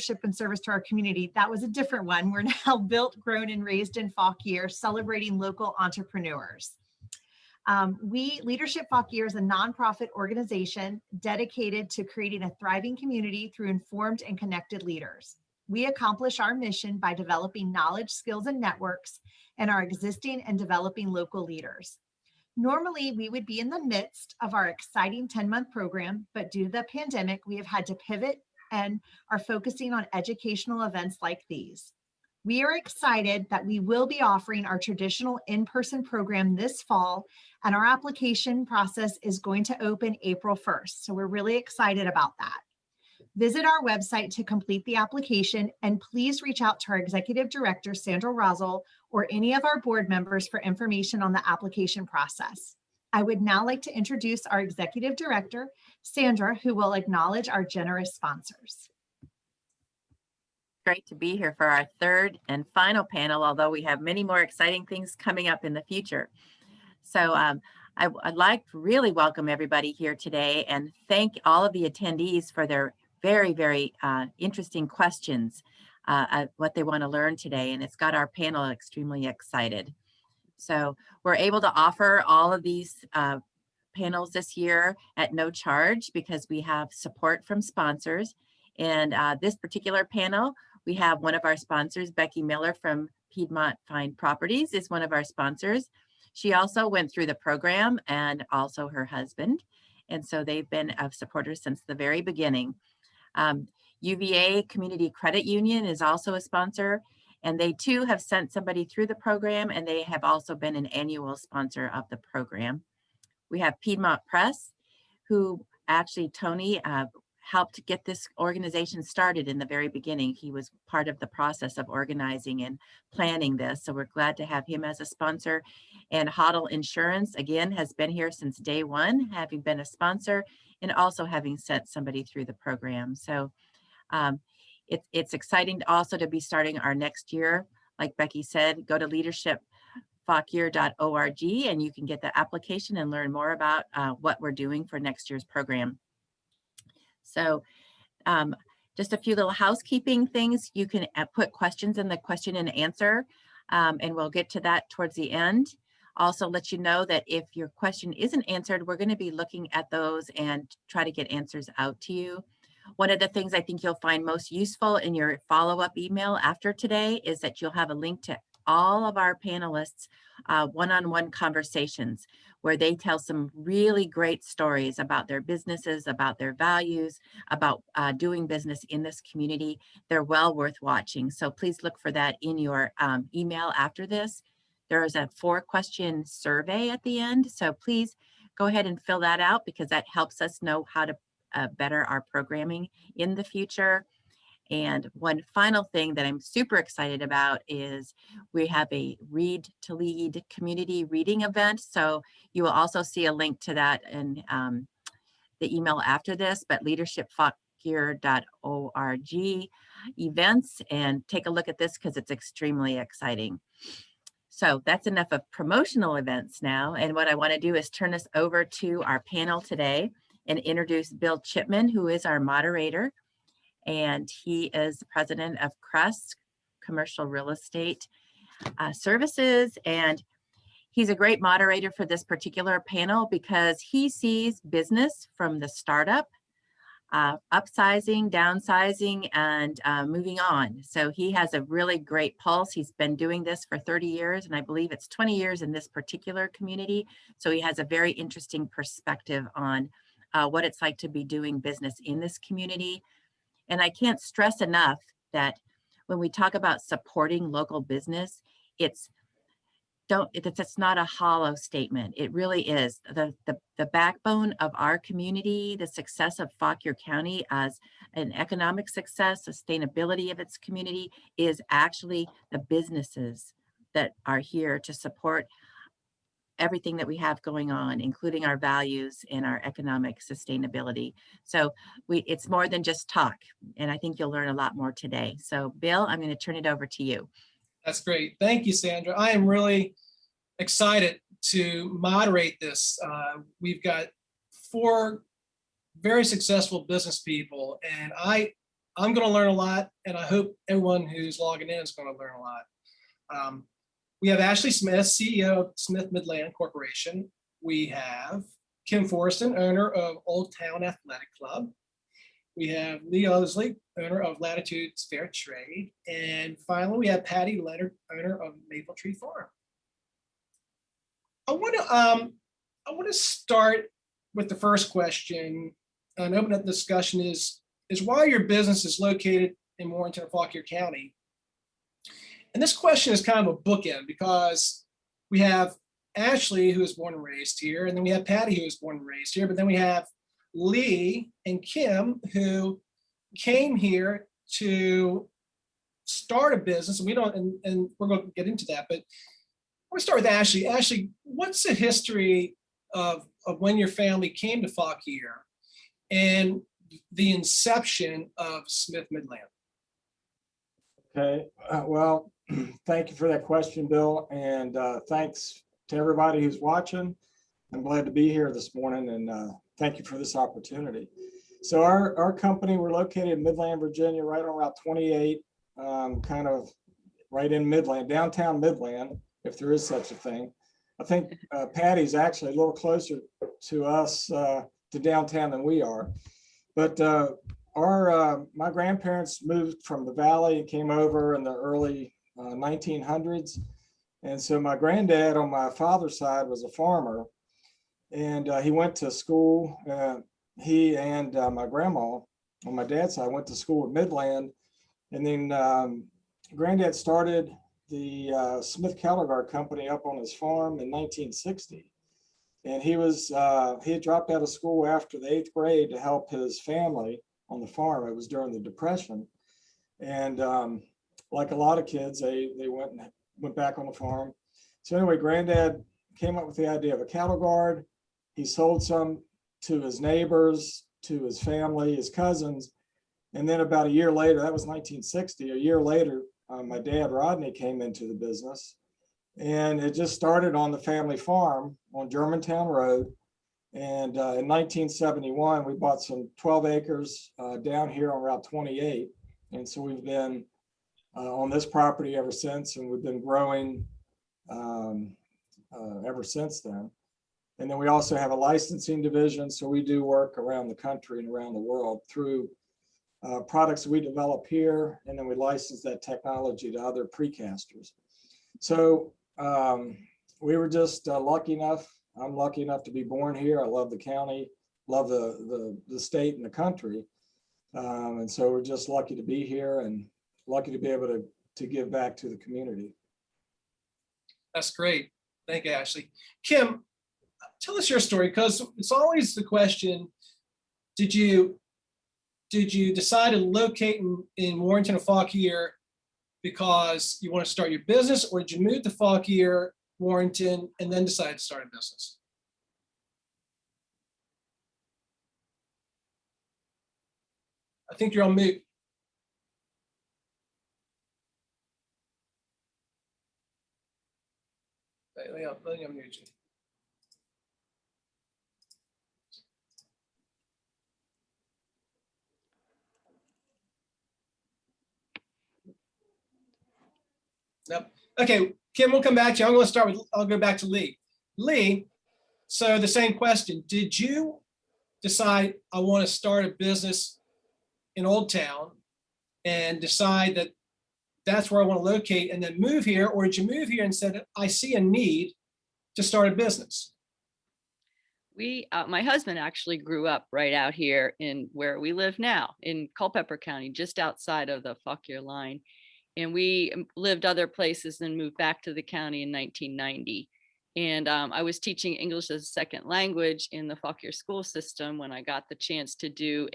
leadership and service to our community. That was a different one. We're now built, grown, and raised in Fauquier, celebrating local entrepreneurs. Leadership Fauquier is a nonprofit organization dedicated to creating a thriving community through informed and connected leaders. We accomplish our mission by developing knowledge, skills, and networks in our existing and developing local leaders. Normally, we would be in the midst of our exciting 10-month program, but due to the pandemic, we have had to pivot and are focusing on educational events like these. We are excited that we will be offering our traditional in-person program this fall, and our application process is going to open April 1st. So we're really excited about that. Visit our website to complete the application, and please reach out to our Executive Director, Sandra Rosel, or any of our board members for information on the application process. I would now like to introduce our Executive Director, Sandra, who will acknowledge our generous sponsors. Great to be here for our third and final panel, although we have many more exciting things coming up in the future. So I'd like to really welcome everybody here today and thank all of the attendees for their very, very interesting questions, what they want to learn today, and it's got our panel extremely excited. So we're able to offer all of these panels this year at no charge because we have support from sponsors. And this particular panel, we have one of our sponsors, Becky Miller from Piedmont Fine Properties is one of our sponsors. She also went through the program, and also her husband. And so they've been supporters since the very beginning. UVA Community Credit Union is also a sponsor, and they too have sent somebody through the program, and they have also been an annual sponsor of the program. We have Piedmont Press, who actually Tony helped get this organization started in the very beginning. He was part of the process of organizing and planning this, so we're glad to have him as a sponsor. And Hoddle Insurance, again, has been here since day one, having been a sponsor and also having sent somebody through the program. So it's exciting also to be starting our next year. Like Becky said, go to leadershipfauquier.org and you can get the application and learn more about what we're doing for next year's program. So just a few little housekeeping things. You can put questions in the question and answer, and we'll get to that towards the end. Also let you know that if your question isn't answered, we're going to be looking at those and try to get answers out to you. One of the things I think you'll find most useful in your follow-up email after today is that you'll have a link to all of our panelists' one-on-one conversations where they tell some really great stories about their businesses, about their values, about doing business in this community. They're well worth watching. So please look for that in your email after this. There is a 4-question survey at the end. So please go ahead and fill that out because that helps us know how to better our programming in the future. And one final thing that I'm super excited about is we have a Read to Lead community reading event. So you will also see a link to that in the email after this, but leadershipfauquier.org events, and take a look at this because it's extremely exciting. So that's enough of promotional events now. And what I want to do is turn us over to our panel today and introduce Bill Chipman, who is our moderator. And he is the president of CRES, Commercial Real Estate Services. And he's a great moderator for this particular panel because he sees business from the startup, upsizing, downsizing, and moving on. So he has a really great pulse. He's been doing this for 30 years, and I believe it's 20 years in this particular community. So he has a very interesting perspective on what it's like to be doing business in this community. And I can't stress enough that when we talk about supporting local business, it's not a hollow statement. It really is. The backbone of our community, the success of Fauquier County as an economic success, sustainability of its community is actually the businesses that are here to support everything that we have going on, including our values and our economic sustainability. So it's more than just talk, and I think you'll learn a lot more today. So Bill, I'm going to turn it over to you. That's great. Thank you, Sandra. I am really excited to moderate this. We've got 4 very successful business people, and I I'm going to learn a lot, and I hope everyone who's logging in is going to learn a lot. We have Ashley Smith, CEO of Smith Midland Corporation. We have Kim Forsten, owner of Old Town Athletic Club. We have Lee Owsley, owner of Latitudes Fair Trade. And finally, we have Patty Leonard, owner of Maple Tree Farm. I want to start with the first question and open up the discussion is why your business is located in Warrenton or Fauquier County. And this question is kind of a bookend because we have Ashley, who was born and raised here, and then we have Patty, who was born and raised here, but then we have Lee and Kim, who came here to start a business, and we're going to get into that, but we'll start with Ashley. Ashley, what's the history of when your family came to Fauquier and the inception of Smith Midland? Okay, well, thank you for that question, Bill, and thanks to everybody who's watching. I'm glad to be here this morning, and thank you for this opportunity. So our company, we're located in Midland, Virginia, right on Route 28, kind of right in Midland, downtown Midland, if there is such a thing. I think Patty's actually a little closer to us, to downtown than we are. But my grandparents moved from the valley and came over in the early 1900s. And so my granddad on my father's side was a farmer, and he went to school. He and my grandma on my dad's side went to school at Midland. And then granddad started the Smith Caligard Company up on his farm in 1960. And he had dropped out of school after the 8th grade to help his family on the farm. It was during the Depression. And like a lot of kids, they went back on the farm. So anyway, granddad came up with the idea of a cattle guard. He sold some to his neighbors, to his family, his cousins. And then about a year later, that was 1960, a year later, my dad, Rodney, came into the business. And it just started on the family farm on Germantown Road. And in 1971, we bought some 12 acres down here on Route 28. And so we've been on this property ever since, and we've been growing ever since then. And then we also have a licensing division, so we do work around the country and around the world through products we develop here, and then we license that technology to other precasters. So we were just lucky enough. I'm lucky enough to be born here. I love the county, love the state and the country. And so we're just lucky to be here and lucky to be able to give back to the community. That's great. Thank you, Ashley. Kim, tell us your story, because it's always the question, did you decide to locate in Warrenton or Fauquier because you want to start your business, or did you move to Fauquier, Warrenton, and then decide to start a business? I think you're on mute. Let me unmute you. Nope. Okay, Kim, we'll come back to you. I'm going to start with, I'll go back to Lee. Lee, so the same question. Did you decide I want to start a business in Old Town and decide that that's where I want to locate and then move here? Or did you move here and said, I see a need to start a business? My husband actually grew up right out here in where we live now in Culpeper County, just outside of the Fauquier line. And we lived other places and moved back to the county in 1990. And I was teaching English as a second language in the Fauquier school system when I got the chance to do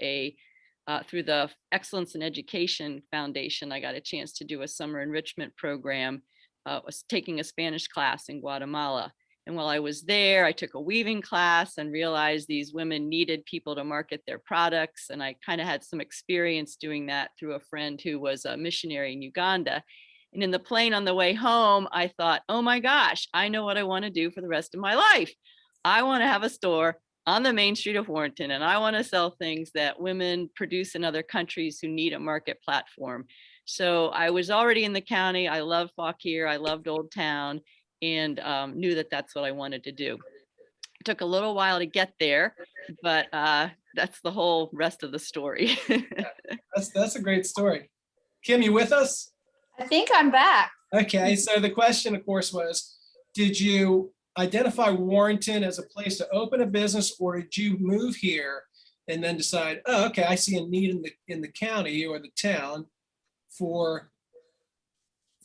through the Excellence in Education Foundation, I got a chance to do a summer enrichment program. Was taking a Spanish class in Guatemala. And while I was there, I took a weaving class and realized these women needed people to market their products. And I kind of had some experience doing that through a friend who was a missionary in Uganda. And in the plane on the way home, I thought, oh my gosh, I know what I want to do for the rest of my life. I want to have a store on the main street of Warrenton, and I want to sell things that women produce in other countries who need a market platform. So I was already in the county. I love Fauquier. I loved Old Town, and knew that that's what I wanted to do. It took a little while to get there, but that's the whole rest of the story. That's a great story. Kim, you with us? I think I'm back. Okay, so the question, of course, was, did you identify Warrenton as a place to open a business, or did you move here and then decide, oh, okay, I see a need in the county or the town for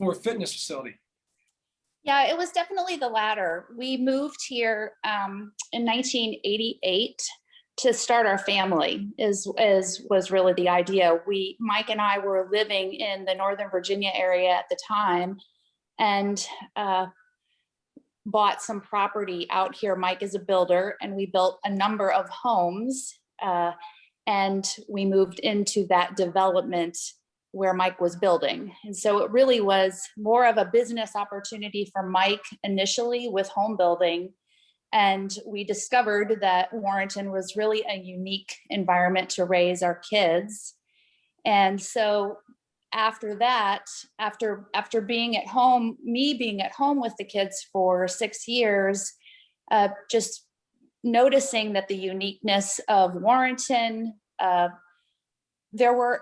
a fitness facility? Yeah, it was definitely the latter. We moved here in 1988 to start our family, was really the idea. Mike and I were living in the Northern Virginia area at the time, and bought some property out here. Mike is a builder, and we built a number of homes, and we moved into that development where Mike was building. And so it really was more of a business opportunity for Mike initially with home building. And we discovered that Warrenton was really a unique environment to raise our kids. And so after that, after being at home, me being at home with the kids for 6 years, just noticing that the uniqueness of Warrenton, there were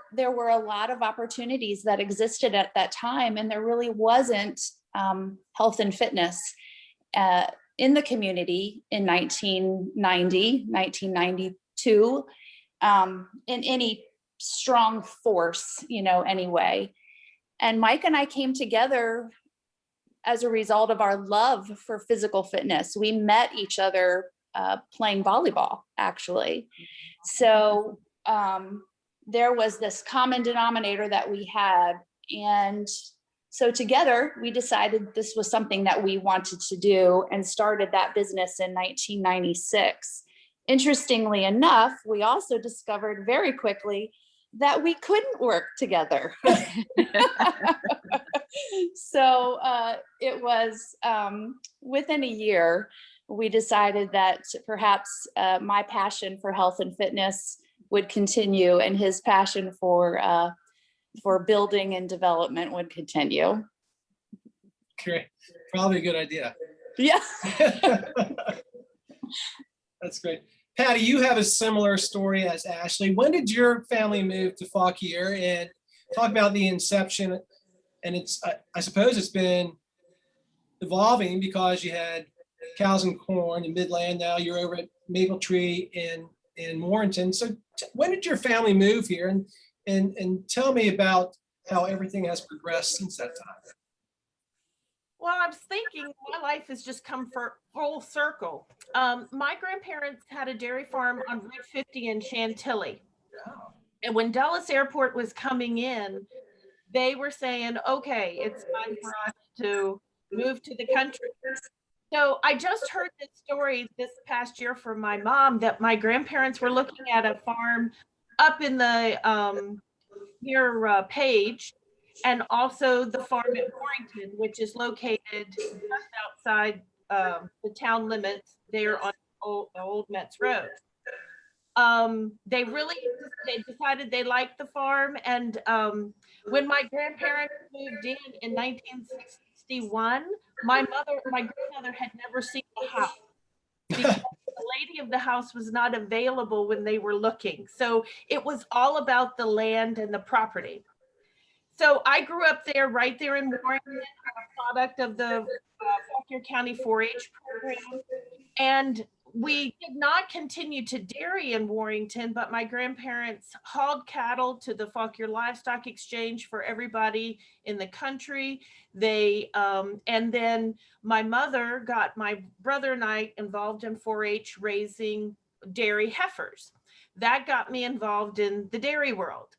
a lot of opportunities that existed at that time, and there really wasn't health and fitness in the community in 1990, 1992, in any strong force, anyway. And Mike and I came together as a result of our love for physical fitness. We met each other playing volleyball, actually. So there was this common denominator that we had. And so together we decided this was something that we wanted to do, and started that business in 1996. Interestingly enough, we also discovered very quickly that we couldn't work together. So it was within a year, we decided that perhaps my passion for health and fitness would continue, and his passion for building and development would continue. Great, probably a good idea. Yeah. That's great. Patty, you have a similar story as Ashley. When did your family move to Fauquier, and talk about the inception? And I suppose it's been evolving because you had cows and corn in Midland. Now you're over at Maple Tree in Warrenton. So when did your family move here? And tell me about how everything has progressed since that time. Well, I was thinking my life has just come full circle. My grandparents had a dairy farm on Route 50 in Chantilly. And when Dulles Airport was coming in, they were saying, okay, it's time for us to move to the country. So I just heard this story this past year from my mom that my grandparents were looking at a farm up in the near Page, and also the farm at Warrenton, which is located just outside the town limits there on Old Metz Road. They decided they liked the farm, and when my grandparents moved in 1961, my grandmother had never seen the house because the lady of the house was not available when they were looking. So it was all about the land and the property. So I grew up there, right there in Warrenton, a product of the Fauquier County 4-H program. And we did not continue to dairy in Warrenton, but my grandparents hauled cattle to the Fauquier Livestock Exchange for everybody in the country. And then my mother got my brother and I involved in 4-H raising dairy heifers. That got me involved in the dairy world.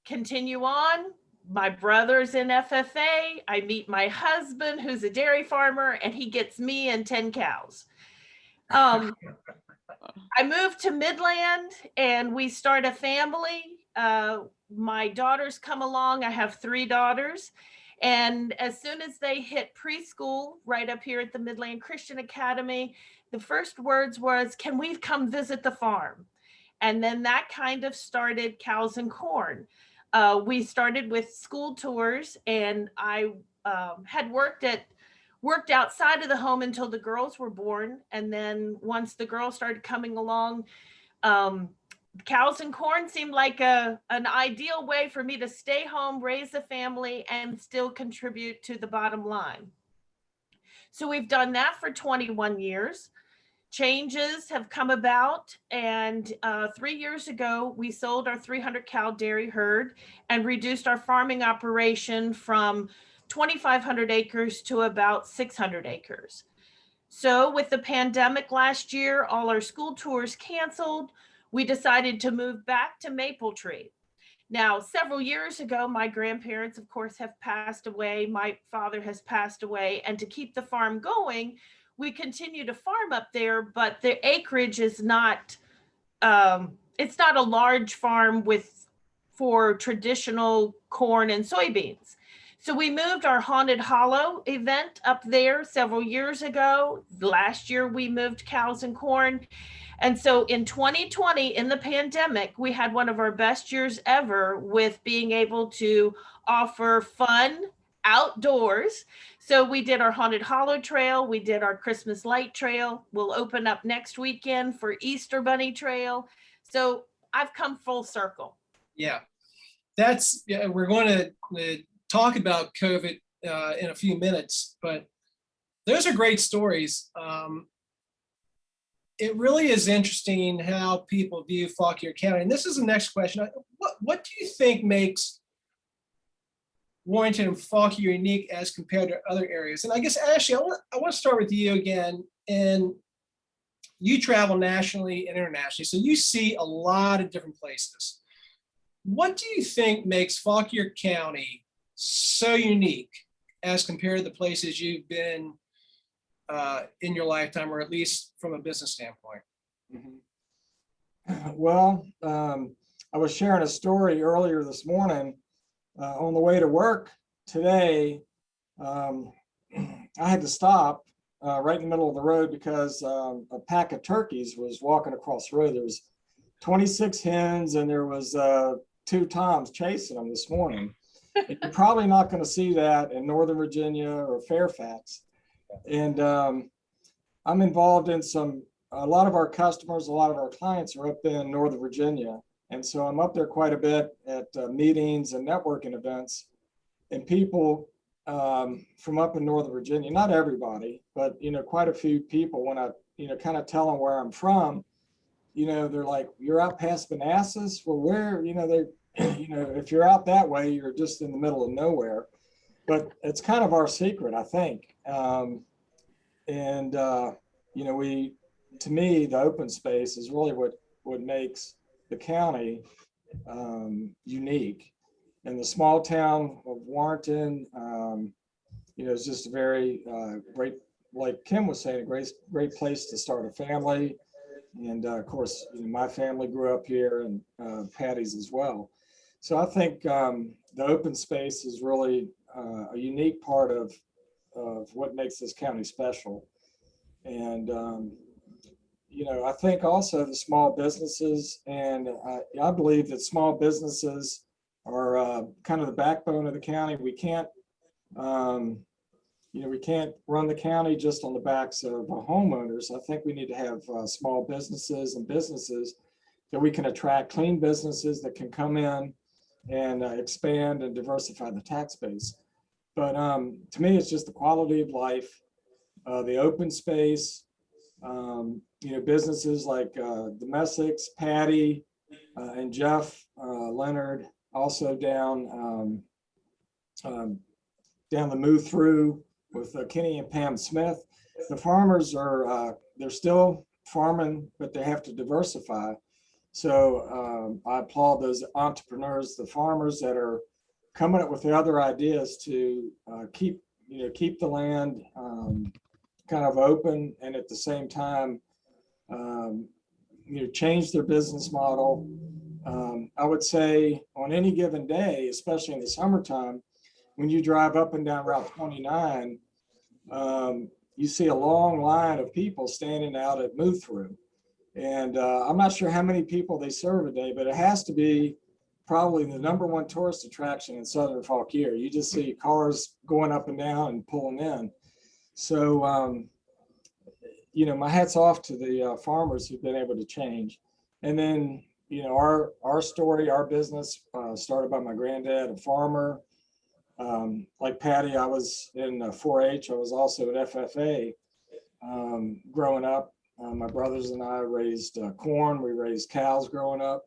Continue on, my brother's in FFA. I meet my husband, who's a dairy farmer, and he gets me and 10 cows. I moved to Midland and we start a family. My daughters come along. I have 3 daughters, And as soon as they hit preschool, right up here at the Midland Christian Academy, the first words was, "Can we come visit the farm?" And then that kind of started Cows and Corn. We started with school tours, and I had worked outside of the home until the girls were born. And then once the girls started coming along, Cows and Corn seemed like an ideal way for me to stay home, raise a family, and still contribute to the bottom line. So we've done that for 21 years. Changes have come about, and 3 years ago, we sold our 300 cow dairy herd and reduced our farming operation from 2,500 acres to about 600 acres. So with the pandemic last year, all our school tours canceled, we decided to move back to Maple Tree. Now, several years ago, my grandparents, of course, have passed away. My father has passed away. And to keep the farm going, we continue to farm up there, but the acreage is not, it's not a large farm for traditional corn and soybeans. So we moved our Haunted Hollow event up there several years ago. Last year, we moved Cows and Corn. And so in 2020, in the pandemic, we had one of our best years ever with being able to offer fun outdoors. So we did our Haunted Hollow Trail. We did our Christmas Light Trail. We'll open up next weekend for Easter Bunny Trail. So I've come full circle. Yeah, we're going to talk about COVID in a few minutes, but those are great stories. It really is interesting how people view Fauquier County. And this is the next question. What do you think makes Warrenton and Fauquier unique as compared to other areas? And I guess, Ashley, I want to start with you again. And you travel nationally and internationally, so you see a lot of different places. What do you think makes Fauquier County so unique as compared to the places you've been in your lifetime, or at least from a business standpoint? Mm-hmm. Well, I was sharing a story earlier this morning on the way to work today. I had to stop right in the middle of the road because a pack of turkeys was walking across the road. There was 26 hens and there was 2 toms chasing them this morning. And you're probably not going to see that in Northern Virginia or Fairfax. And I'm involved in a lot of our customers, a lot of our clients are up in Northern Virginia. And so I'm up there quite a bit at meetings and networking events. And people from up in Northern Virginia, not everybody, but, quite a few people, when I, kind of tell them where I'm from, they're like, "You're out past Manassas?" Well, where, if you're out that way, you're just in the middle of nowhere. But it's kind of our secret, I think. To me, the open space is really what makes the county unique. And the small town of Warrenton, is just a very great, like Kim was saying, a great place to start a family. And of course, my family grew up here, and Patty's as well. So I think the open space is really a unique part of what makes this county special. And, I think also the small businesses, and I believe that small businesses are kind of the backbone of the county. We can't, we can't run the county just on the backs of homeowners. I think we need to have small businesses and businesses that we can attract, clean businesses that can come in and expand and diversify the tax base. But to me, it's just the quality of life, the open space, businesses like the Messick's, Patty, and Jeff, Leonard, also down the move through with Kenny and Pam Smith. The farmers they're still farming, but they have to diversify. So I applaud those entrepreneurs, the farmers that are coming up with the other ideas to keep the land kind of open, and at the same time, change their business model. I would say on any given day, especially in the summertime, when you drive up and down Route 29, you see a long line of people standing out at move through. And I'm not sure how many people they serve a day, but it has to be probably the #1 tourist attraction in Southern Fauquier. You just see cars going up and down and pulling in. So, you know, my hat's off to the farmers who've been able to change. And then, you know, our story, our business started by my granddad, a farmer. Like Patty, I was in 4-H. I was also at FFA growing up. My brothers and I raised corn. We raised cows growing up.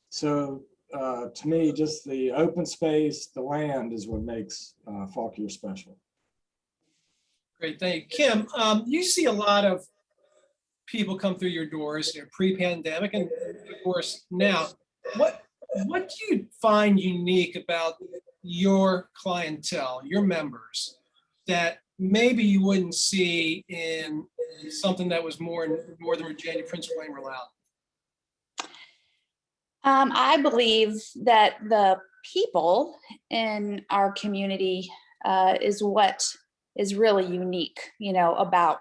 So to me, just the open space, the land is what makes Fauquier special. Great, thank you. Kim, you see a lot of people come through your doors, you know, pre-pandemic and of course now. What do you find unique about your clientele, your members, that maybe you wouldn't see in something that was more in Northern Virginia, Prince William, or Loudoun? I believe that the people in our community is what is really unique, you know, about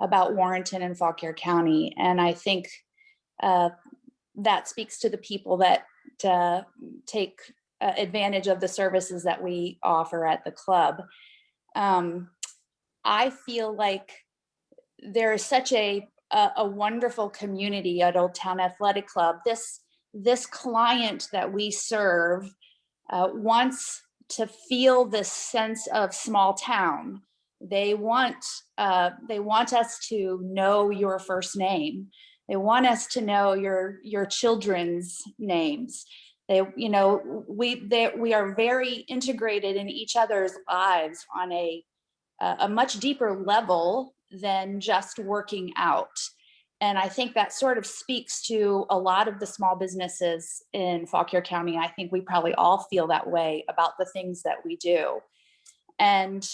Warrenton and Fauquier County. And I think that speaks to the people that take advantage of the services that we offer at the club. I feel like there is such a wonderful community at Old Town Athletic Club. This client that we serve wants to feel this sense of small town. They want us to know your first name. They want us to know your children's names. We are very integrated in each other's lives on a much deeper level than just working out. And I think that sort of speaks to a lot of the small businesses in Fauquier County. I think we probably all feel that way about the things that we do. And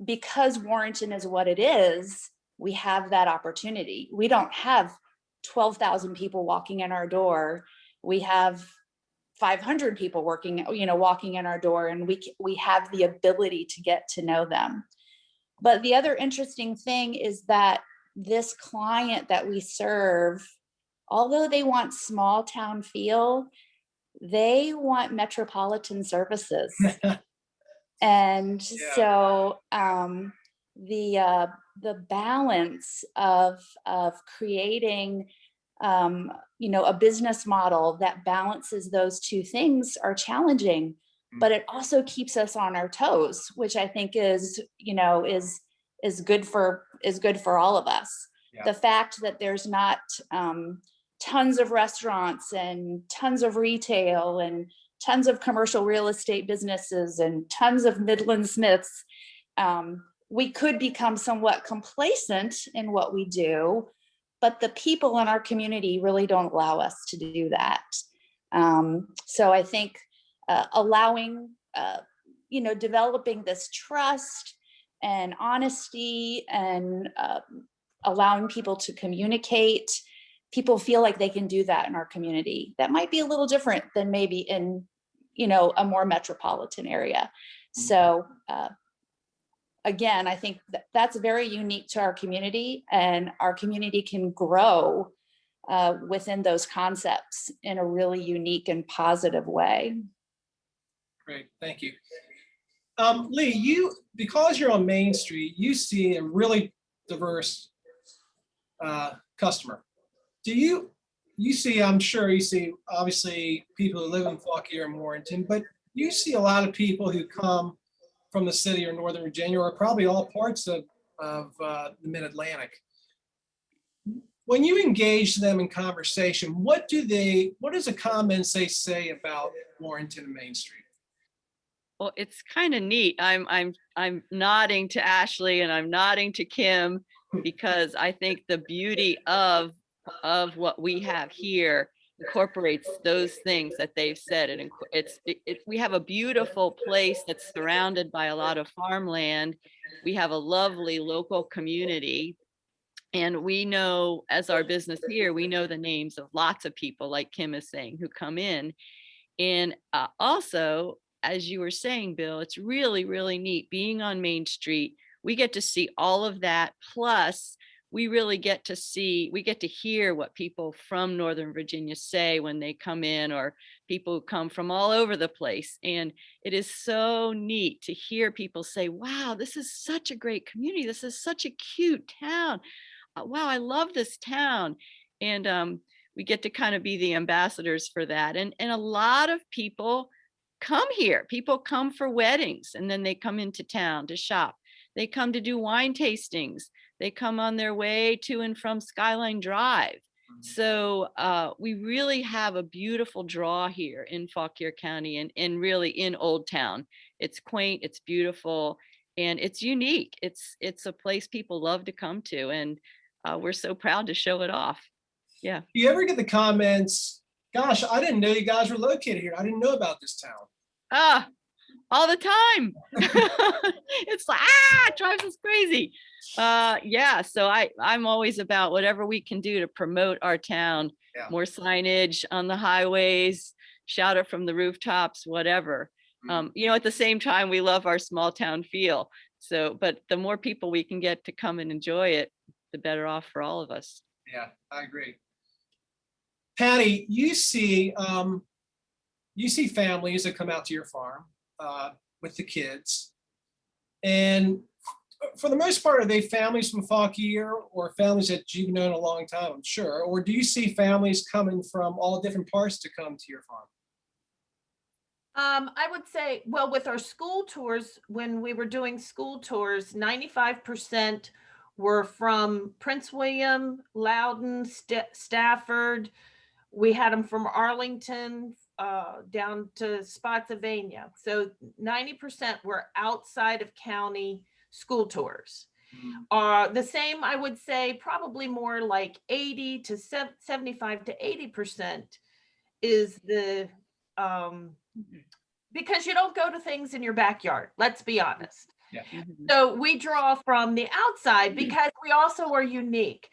because Warrenton is what it is, we have that opportunity. We don't have 12,000 people walking in our door. We have 500 people walking in our door, and we have the ability to get to know them. But the other interesting thing is that this client that we serve, although they want small town feel, they want metropolitan services. And so the balance of creating a business model that balances those two things are challenging, but it also keeps us on our toes, which I think is good for all of us. Yeah. The fact that there's not tons of restaurants and tons of retail and tons of commercial real estate businesses and tons of Midland Smiths, we could become somewhat complacent in what we do, but the people in our community really don't allow us to do that. So I think allowing, developing this trust and honesty and allowing people to communicate, people feel like they can do that in our community. That might be a little different than maybe in, a more metropolitan area. So again, I think that's very unique to our community, and our community can grow within those concepts in a really unique and positive way. Great, thank you. Lee, because you're on Main Street, you see a really diverse customer. Do you see, I'm sure you see obviously people who live in Fauquier and Warrenton, but you see a lot of people who come from the city or Northern Virginia, or probably all parts of the Mid-Atlantic. When you engage them in conversation, what does the comments they say about Warrenton and Main Street? Well, it's kind of neat. I'm nodding to Ashley and I'm nodding to Kim, because I think the beauty of what we have here incorporates those things that they've said. We have a beautiful place that's surrounded by a lot of farmland. We have a lovely local community, and we know, as our business here, we know the names of lots of people, like Kim is saying, who come in. And also as you were saying, Bill, it's really, really neat being on Main Street. We get to see all of that. Plus, we really get to hear what people from Northern Virginia say when they come in, or people who come from all over the place. And it is so neat to hear people say, wow, this is such a great community. This is such a cute town. Wow, I love this town. And we get to kind of be the ambassadors for that. And a lot of people come here. People come for weddings, and then they come into town to shop. They come to do wine tastings. They come on their way to and from Skyline Drive. So we really have a beautiful draw here in Fauquier County, and really in Old Town. It's quaint, it's beautiful, and it's unique. It's a place people love to come to, and we're so proud to show it off. Yeah. Do you ever get the comments, gosh, I didn't know you guys were located here. I didn't know about this town. All the time. It's like, it drives us crazy. Yeah, so I'm always about whatever we can do to promote our town. Yeah. More signage on the highways, shout it from the rooftops, whatever. You know, at the same time, we love our small town feel. So, but the more people we can get to come and enjoy it, the better off for all of us. Yeah, I agree. Patty, you see families that come out to your farm with the kids, and for the most part, are they families from Fauquier or families that you've known a long time, I'm sure, or do you see families coming from all different parts to come to your farm? I would say, well, with our school tours, when we were doing school tours, 95% were from Prince William, Loudon, Stafford. We had them from Arlington down to Spotsylvania. So 90% were outside of county school tours. The same, I would say, probably more like 80 to 75 to 80% is the, because you don't go to things in your backyard, let's be honest. Yeah. So we draw from the outside because we also are unique.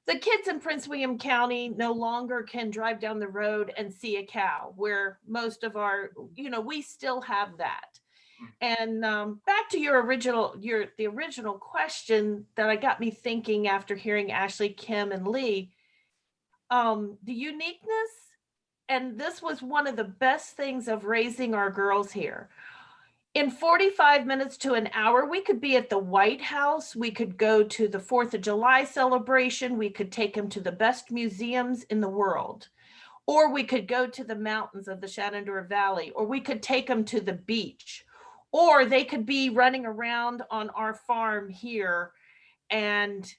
The kids in Prince William County no longer can drive down the road and see a cow, where most of our, we still have that. And back to the original question that got me thinking after hearing Ashley, Kim, and Lee, the uniqueness, and this was one of the best things of raising our girls here. In 45 minutes to an hour, we could be at the White House. We could go to the 4th of July celebration. We could take them to the best museums in the world. Or we could go to the mountains of the Shenandoah Valley. Or we could take them to the beach. Or they could be running around on our farm here. And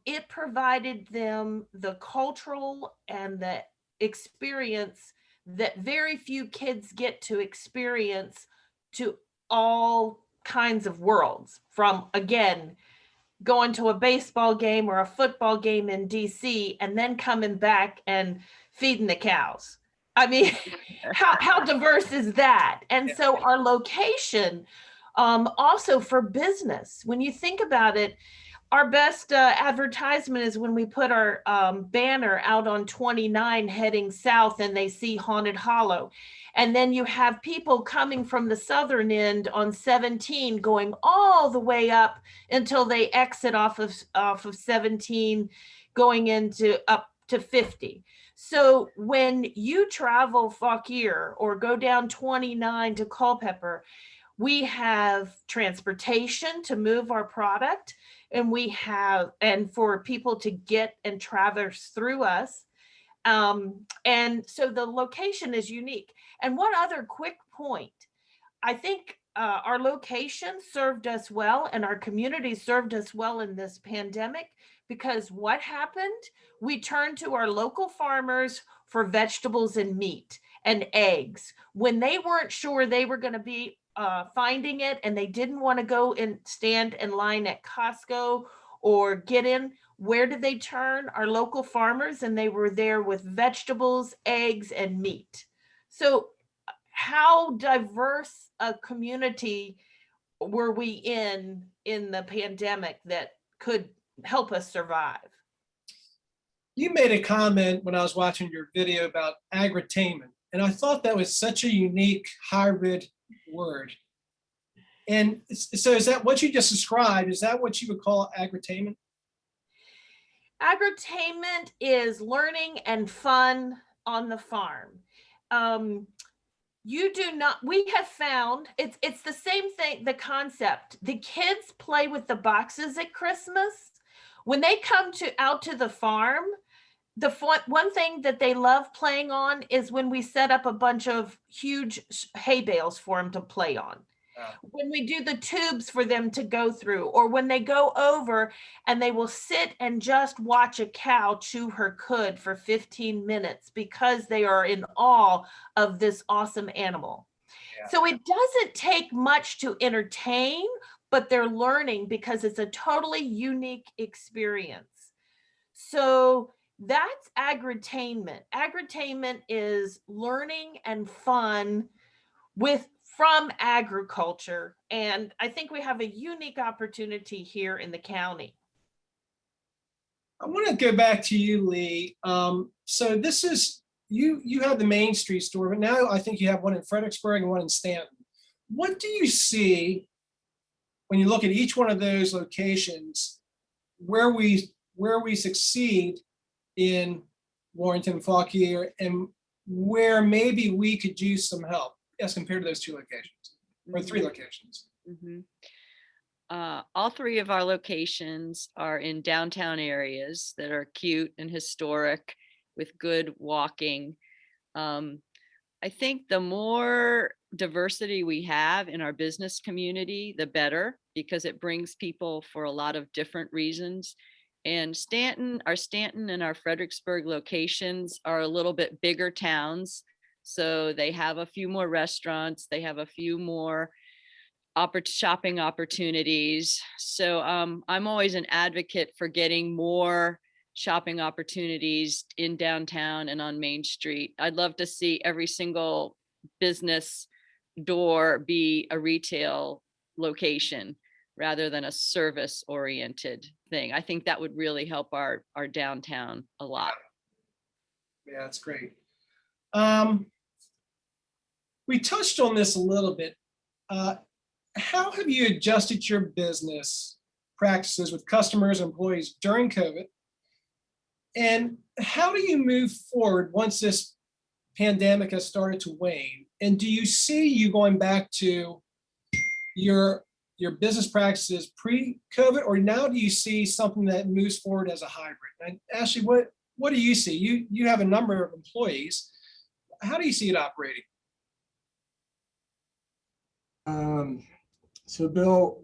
it provided them the cultural and the experience that very few kids get to experience, to all kinds of worlds, from, again, going to a baseball game or a football game in DC and then coming back and feeding the cows. I mean, how diverse is that? And so our location, also for business, when you think about it, our best advertisement is when we put our banner out on 29 heading south and they see Haunted Hollow. And then you have people coming from the southern end on 17 going all the way up until they exit off of 17 going into up to 50. So when you travel Fauquier or go down 29 to Culpeper, we have transportation to move our product, and for people to get and traverse through us. And so the location is unique. And one other quick point, I think our location served us well, and our community served us well in this pandemic, because what happened? We turned to our local farmers for vegetables and meat and eggs. When they weren't sure they were going to be finding it, and they didn't want to go and stand in line at Costco or get in, where did they turn? Our local farmers, and they were there with vegetables, eggs, and meat. So how diverse a community were we in the pandemic that could help us survive? You made a comment when I was watching your video about agritainment. And I thought that was such a unique hybrid word. And so is that what you just described? Is that what you would call agritainment? Agritainment is learning and fun on the farm. You do not, we have found it's the same thing, the concept. The kids play with the boxes at Christmas. When they come out to the farm, the one thing that they love playing on is when we set up a bunch of huge hay bales for them to play on. When we do the tubes for them to go through, or when they go over and they will sit and just watch a cow chew her cud for 15 minutes because they are in awe of this awesome animal. Yeah. So it doesn't take much to entertain, but they're learning because it's a totally unique experience. So that's agritainment. Agritainment is learning and fun from agriculture. And I think we have a unique opportunity here in the county. I want to go back to you, Lee. So this is, you have the Main Street store, but now I think you have one in Fredericksburg and one in Stanton. What do you see when you look at each one of those locations where we succeed in Warrenton, Fauquier, and where maybe we could use some help as compared to those two locations or three locations? Mm-hmm. All three of our locations are in downtown areas that are cute and historic with good walking. I think the more diversity we have in our business community, the better, because it brings people for a lot of different reasons. And our Stanton and our Fredericksburg locations are a little bit bigger towns. So they have a few more restaurants, they have a few more shopping opportunities. So I'm always an advocate for getting more shopping opportunities in downtown and on Main Street. I'd love to see every single business door be a retail location rather than a service oriented thing. I think that would really help our downtown a lot. Yeah, that's great. We touched on this a little bit. How have you adjusted your business practices with customers and employees during COVID? And how do you move forward once this pandemic has started to wane? And do you see you going back to your business practices pre-COVID, or now do you see something that moves forward as a hybrid? And Ashley, what do you see? You have a number of employees. How do you see it operating? So Bill,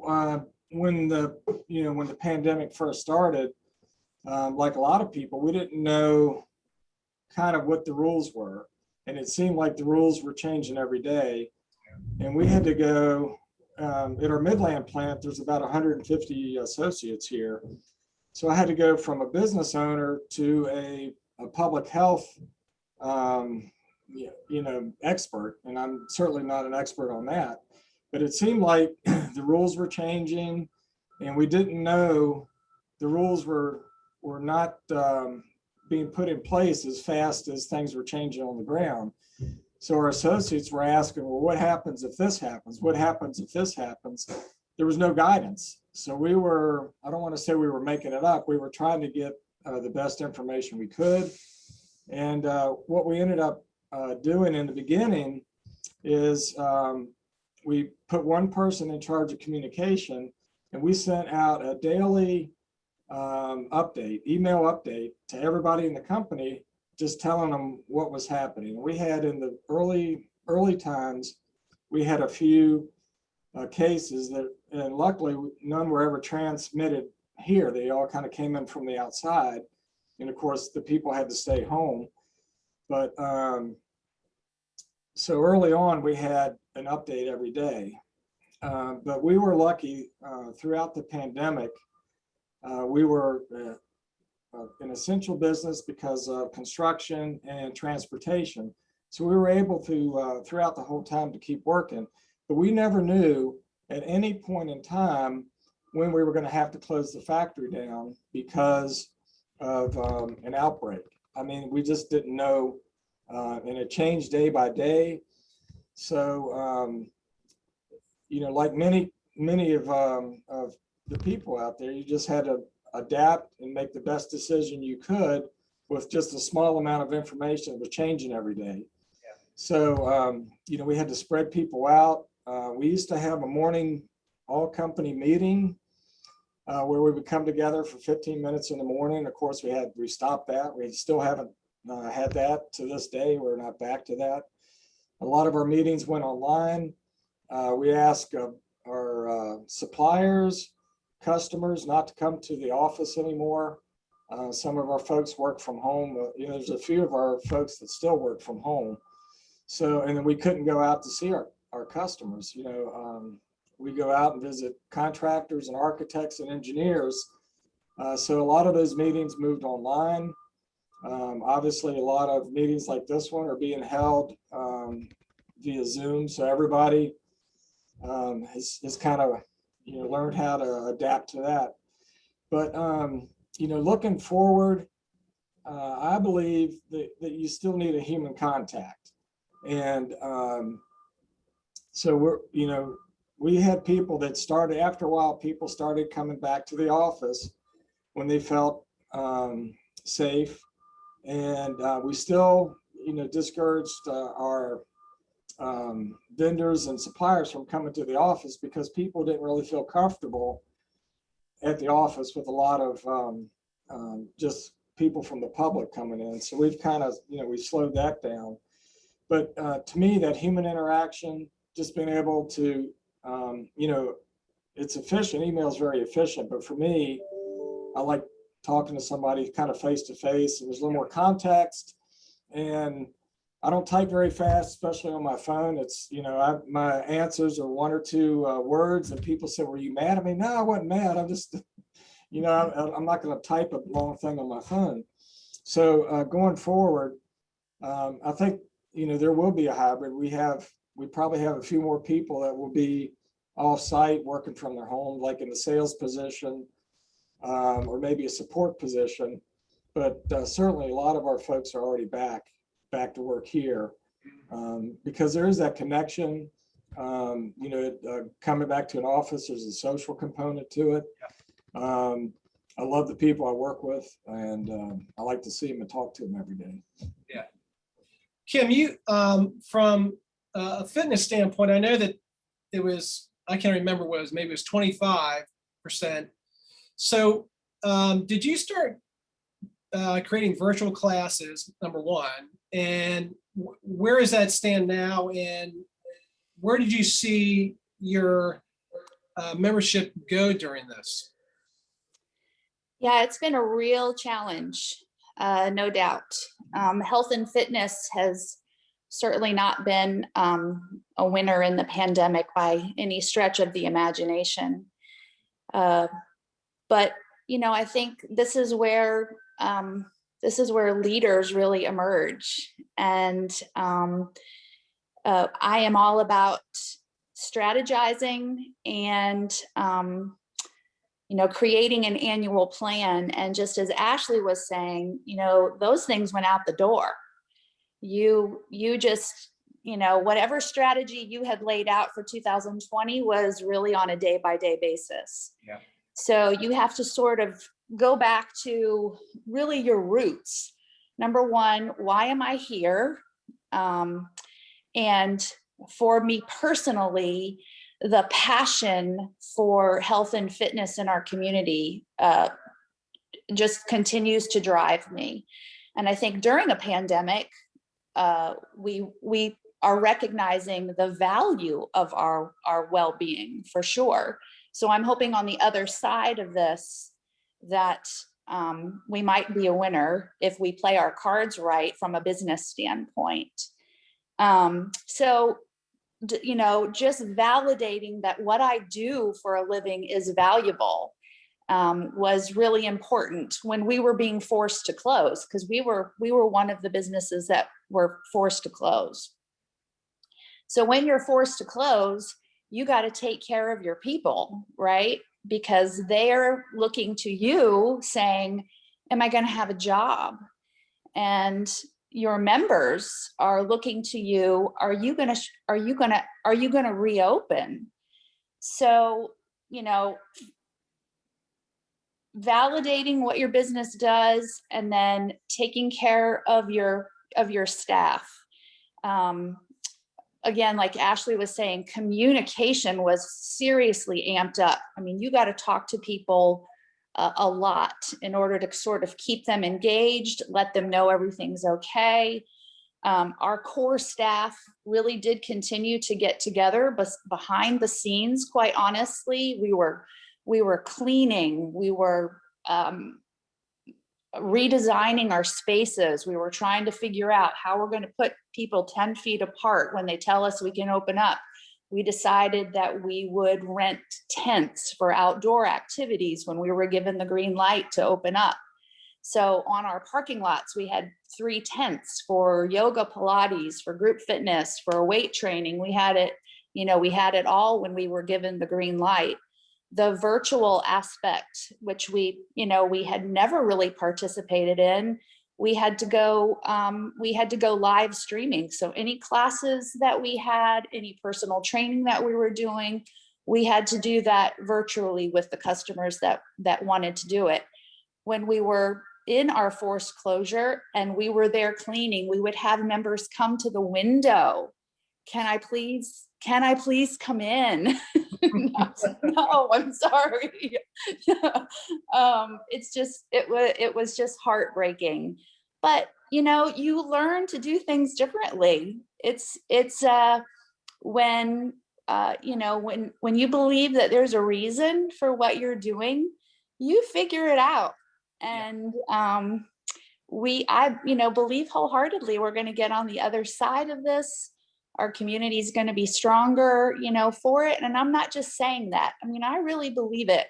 when the pandemic first started, like a lot of people, we didn't know kind of what the rules were. And it seemed like the rules were changing every day. And we had to go, at our Midland plant, there's about 150 associates here. So I had to go from a business owner to a public health expert. And I'm certainly not an expert on that. But it seemed like the rules were changing, and we didn't know the rules were not being put in place as fast as things were changing on the ground. So our associates were asking, well, what happens if this happens? What happens if this happens? There was no guidance. So we were, I don't want to say we were making it up. We were trying to get the best information we could. And what we ended up doing in the beginning is we put one person in charge of communication, and we sent out a daily email update to everybody in the company, just telling them what was happening. We had in the early times, we had a few cases and luckily none were ever transmitted here. They all kind of came in from the outside. And of course, the people had to stay home. But so early on, we had an update every day. But we were lucky throughout the pandemic. We were an essential business because of construction and transportation. So we were able to, throughout the whole time, to keep working. But we never knew at any point in time when we were going to have to close the factory down because of an outbreak. I mean, we just didn't know and it changed day by day. So, like many of the people out there, you just had to adapt and make the best decision you could with just a small amount of information that was changing every day. Yeah. So, we had to spread people out. We used to have a morning all-company meeting where we would come together for 15 minutes in the morning. Of course, we stopped that. We still haven't had that to this day. We're not back to that. A lot of our meetings went online. We asked our suppliers, customers not to come to the office anymore. Some of our folks work from home. There's a few of our folks that still work from home. So, and then we couldn't go out to see our customers. We go out and visit contractors and architects and engineers. So a lot of those meetings moved online. Obviously, a lot of meetings like this one are being held via Zoom. So everybody has kind of, learned how to adapt to that. But, looking forward, I believe that you still need a human contact. And so we had people that started, after a while, people started coming back to the office when they felt safe. And we still, discouraged our vendors and suppliers from coming to the office because people didn't really feel comfortable at the office with a lot of just people from the public coming in. So we've kind of, we slowed that down. But to me, that human interaction, just being able to, it's efficient. Email is very efficient, but for me, I like talking to somebody kind of face to face, and there's a little more context. And I don't type very fast, especially on my phone. It's, my answers are 1 or 2 words, and people say, "Were you mad at me?" No, I wasn't mad. I'm just, I'm not going to type a long thing on my phone. So going forward, I think, there will be a hybrid. We probably have a few more people that will be off-site working from their home, like in the sales position, or maybe a support position. But certainly a lot of our folks are already back to work here because there is that connection. Coming back to an office, there's a social component to it. I love the people I work with, and I like to see them and talk to them every day. Yeah. Kim, you from a fitness standpoint, I know that it was, I can't remember what it was, maybe it was 25%. So did you start creating virtual classes, number one, and where does that stand now? And where did you see your membership go during this? Yeah, it's been a real challenge, no doubt. Health and fitness has certainly not been a winner in the pandemic by any stretch of the imagination. But I think this is where leaders really emerge, and I am all about strategizing and creating an annual plan. And just as Ashley was saying, those things went out the door. You just, whatever strategy you had laid out for 2020 was really on a day-by-day basis. Yeah. So you have to sort of go back to really your roots. Number one, why am I here? And for me personally, the passion for health and fitness in our community just continues to drive me. And I think during a pandemic, we are recognizing the value of our well-being for sure. So I'm hoping on the other side of this that we might be a winner if we play our cards right from a business standpoint. Just validating that what I do for a living is valuable was really important when we were being forced to close, because we were one of the businesses that were forced to close. So when you're forced to close, you got to take care of your people, right? Because they're looking to you saying, am I going to have a job? And your members are looking to you, are you gonna reopen? So, you know, validating what your business does and then taking care of your staff. Again, like Ashley was saying, communication was seriously amped up. I mean, you got to talk to people a lot in order to sort of keep them engaged, let them know everything's okay. Our core staff really did continue to get together, but behind the scenes, quite honestly, we were cleaning, we were redesigning our spaces. We were trying to figure out how we're going to put people 10 feet apart when they tell us we can open up. We decided that we would rent tents for outdoor activities when we were given the green light to open up. So on our parking lots, we had 3 tents for yoga, Pilates, for group fitness, for weight training. We had it, you know, we had it all when we were given the green light. The virtual aspect, which we had never really participated in, we had to go live streaming. So any classes that we had, any personal training that we were doing, we had to do that virtually with the customers that wanted to do it. When we were in our forced closure and we were there cleaning, we would have members come to the window. Can I please come in? No, I'm sorry. It was just heartbreaking. But, you know, you learn to do things differently. It's when you believe that there's a reason for what you're doing, you figure it out. And I believe wholeheartedly we're going to get on the other side of this. Our community is going to be stronger, you know, for it. And I'm not just saying that. I mean, I really believe it.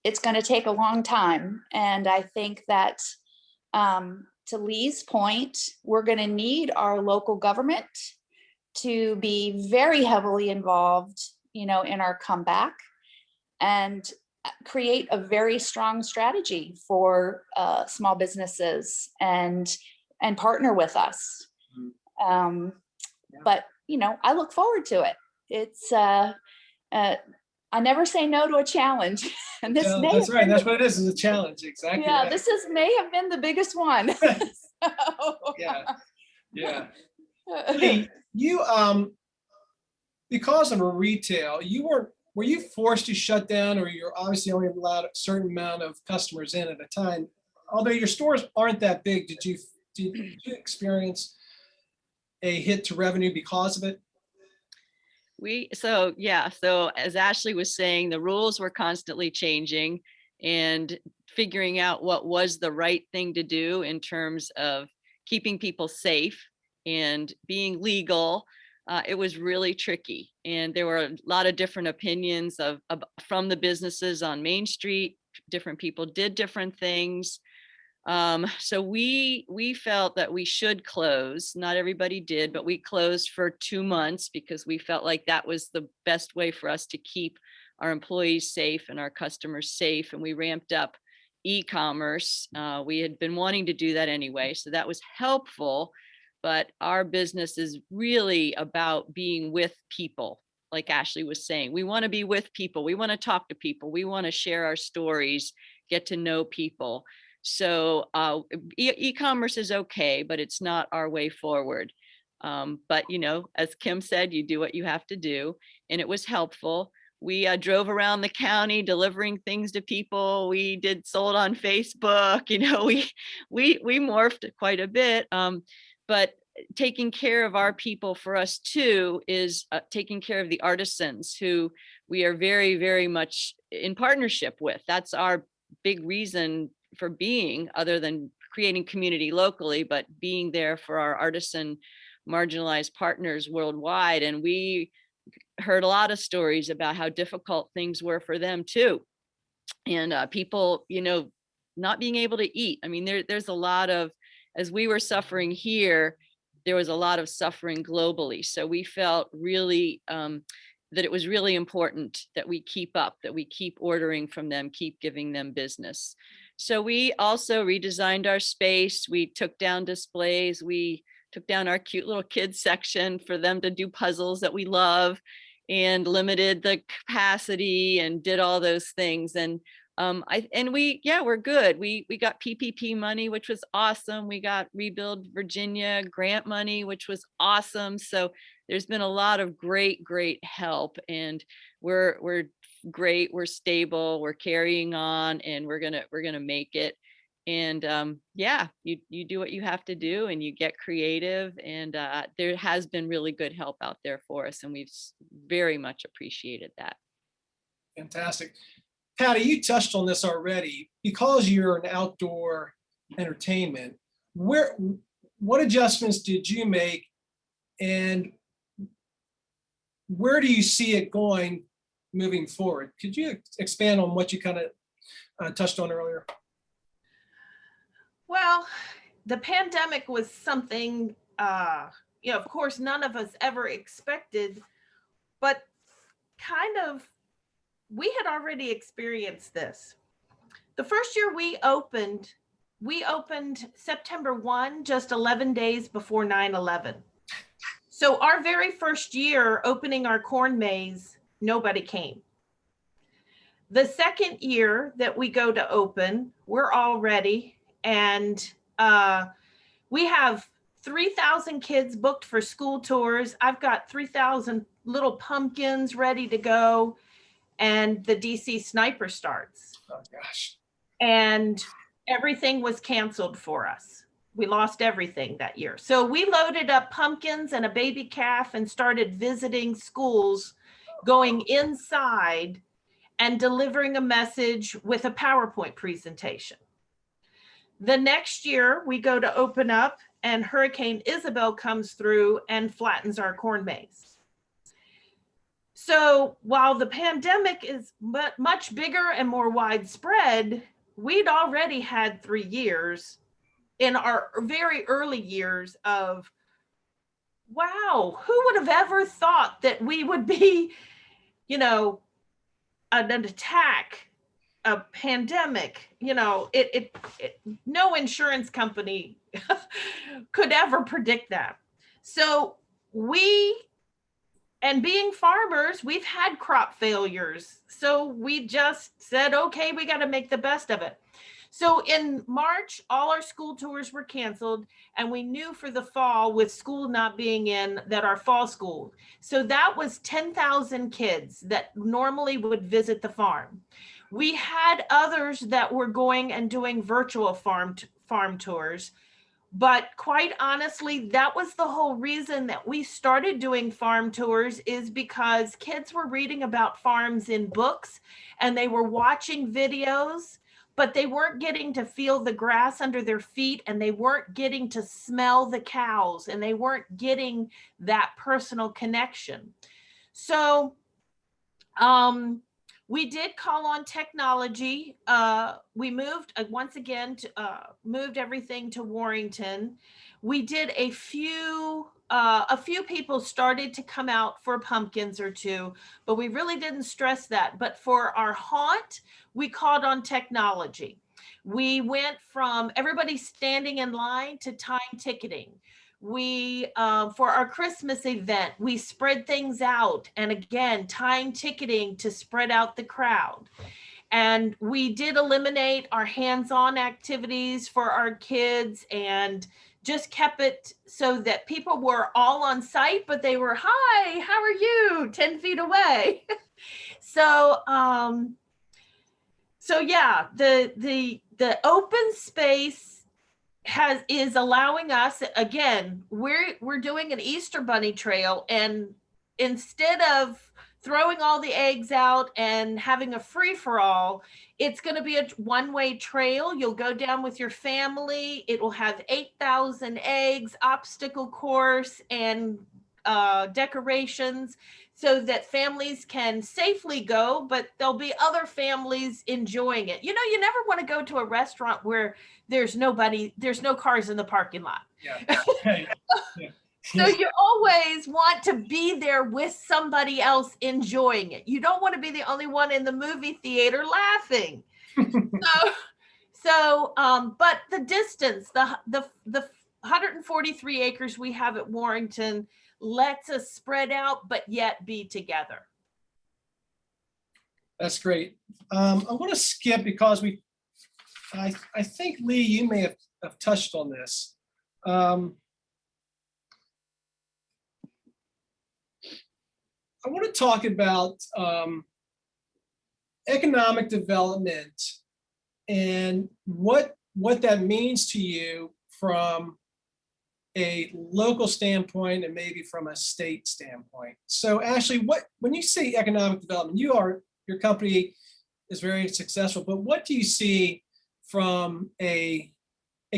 It's going to take a long time. And I think that to Lee's point, we're going to need our local government to be very heavily involved, you know, in our comeback and create a very strong strategy for small businesses and partner with us. But, you know, I look forward to it. It's, I never say no to a challenge. And this that's right. That's what it is a challenge. Exactly. Yeah, right. this may have been the biggest one. Yeah. Lee, you, because of a retail, were you forced to shut down, or you're obviously only allowed a certain amount of customers in at a time? Although your stores aren't that big, did you experience a hit to revenue because of it? So as Ashley was saying, the rules were constantly changing and figuring out what was the right thing to do in terms of keeping people safe and being legal. It was really tricky. And there were a lot of different opinions from the businesses on Main Street. Different people did different things. So we felt that we should close. Not everybody did, but we closed for 2 months because we felt like that was the best way for us to keep our employees safe and our customers safe. And we ramped up e-commerce. We had been wanting to do that anyway, so that was helpful. But our business is really about being with people. Like Ashley was saying, we want to be with people. We want to talk to people. We want to share our stories, get to know people. So e-commerce is okay, but it's not our way forward. But, you know, as Kim said, you do what you have to do. And it was helpful. We drove around the county delivering things to people. We sold on Facebook. You know, we morphed quite a bit. But taking care of our people for us too is taking care of the artisans who we are very, very much in partnership with. That's our big reason for being, other than creating community locally, but being there for our artisan marginalized partners worldwide. And we heard a lot of stories about how difficult things were for them too. And people, you know, not being able to eat. I mean, there's a lot of, as we were suffering here, there was a lot of suffering globally. So we felt really that it was really important that we keep up, that we keep ordering from them, keep giving them business. So we also redesigned our space. We took down displays. We took down our cute little kids section for them to do puzzles that we love, and limited the capacity and did all those things. And we're good. We got PPP money, which was awesome. We got Rebuild Virginia grant money, which was awesome. So there's been a lot of great help, and we're great. We're stable. We're carrying on, and we're gonna make it. And you do what you have to do, and you get creative. And there has been really good help out there for us, and we've very much appreciated that. Fantastic. Patty, you touched on this already. Because you're an outdoor entertainment, what adjustments did you make, and where do you see it going moving forward? Could you expand on what you kind of touched on earlier? Well, the pandemic was something, of course, none of us ever expected, but kind of, we had already experienced this. The first year we opened September 1, just 11 days before 9/11. So our very first year opening our corn maze, nobody came. The second year that we go to open, we're all ready. And we have 3,000 kids booked for school tours. I've got 3,000 little pumpkins ready to go. And the DC sniper starts. Oh, gosh. And everything was canceled for us. We lost everything that year. So we loaded up pumpkins and a baby calf and started visiting schools, going inside and delivering a message with a PowerPoint presentation. The next year we go to open up, and Hurricane Isabel comes through and flattens our corn maze. So while the pandemic is much bigger and more widespread, we'd already had 3 years in our very early years of, wow, who would have ever thought that we would be, an attack, a pandemic, no insurance company could ever predict that. So and being farmers, we've had crop failures. So we just said, okay, we got to make the best of it. So in March, all our school tours were canceled, and we knew for the fall, with school not being in, that our fall school. So that was 10,000 kids that normally would visit the farm. We had others that were going and doing virtual farm tours. But quite honestly, that was the whole reason that we started doing farm tours, is because kids were reading about farms in books and they were watching videos, but they weren't getting to feel the grass under their feet, and they weren't getting to smell the cows, and they weren't getting that personal connection. So we did call on technology. We moved once again moved everything to Warrenton. We did a few people started to come out for pumpkins or two, but we really didn't stress that. But for our haunt, we called on technology. We went from everybody standing in line to time ticketing. We, for our Christmas event, we spread things out. And again, time ticketing to spread out the crowd. And we did eliminate our hands-on activities for our kids, and just kept it so that people were all on site, but they were, hi, how are you? 10 feet away. So yeah, the open space is allowing us, again, we're doing an Easter Bunny trail, and instead of throwing all the eggs out and having a free-for-all, it's going to be a one-way trail. You'll go down with your family. It will have 8,000 eggs, obstacle course, and decorations, so that families can safely go, but there'll be other families enjoying it. You never want to go to a restaurant where there's no cars in the parking lot. Yeah. Yeah. So you always want to be there with somebody else enjoying it. You don't want to be the only one in the movie theater laughing. So, but the distance, the 143 acres we have at Warrenton lets us spread out, but yet be together. That's great. I want to skip because I think, Lee, you may have touched on this. I want to talk about economic development and what that means to you from a local standpoint and maybe from a state standpoint. So Ashley, when you say economic development, your company is very successful, but what do you see from a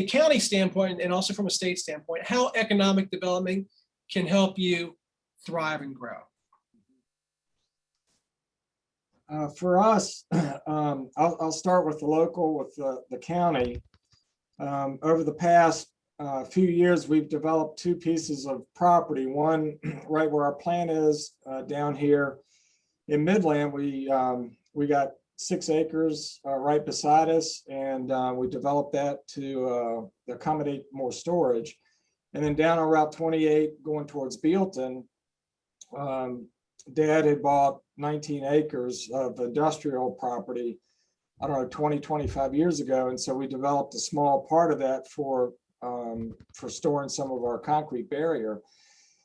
county standpoint and also from a state standpoint, how economic development can help you thrive and grow? For us, I'll start with the local, with the county. Over the past few years, we've developed two pieces of property. One right where our plant is down here in Midland. We got 6 acres right beside us, and we developed that to accommodate more storage. And then down on Route 28 going towards Bealton, Dad had bought 19 acres of industrial property, I don't know, 20, 25 years ago. And so we developed a small part of that for storing some of our concrete barrier.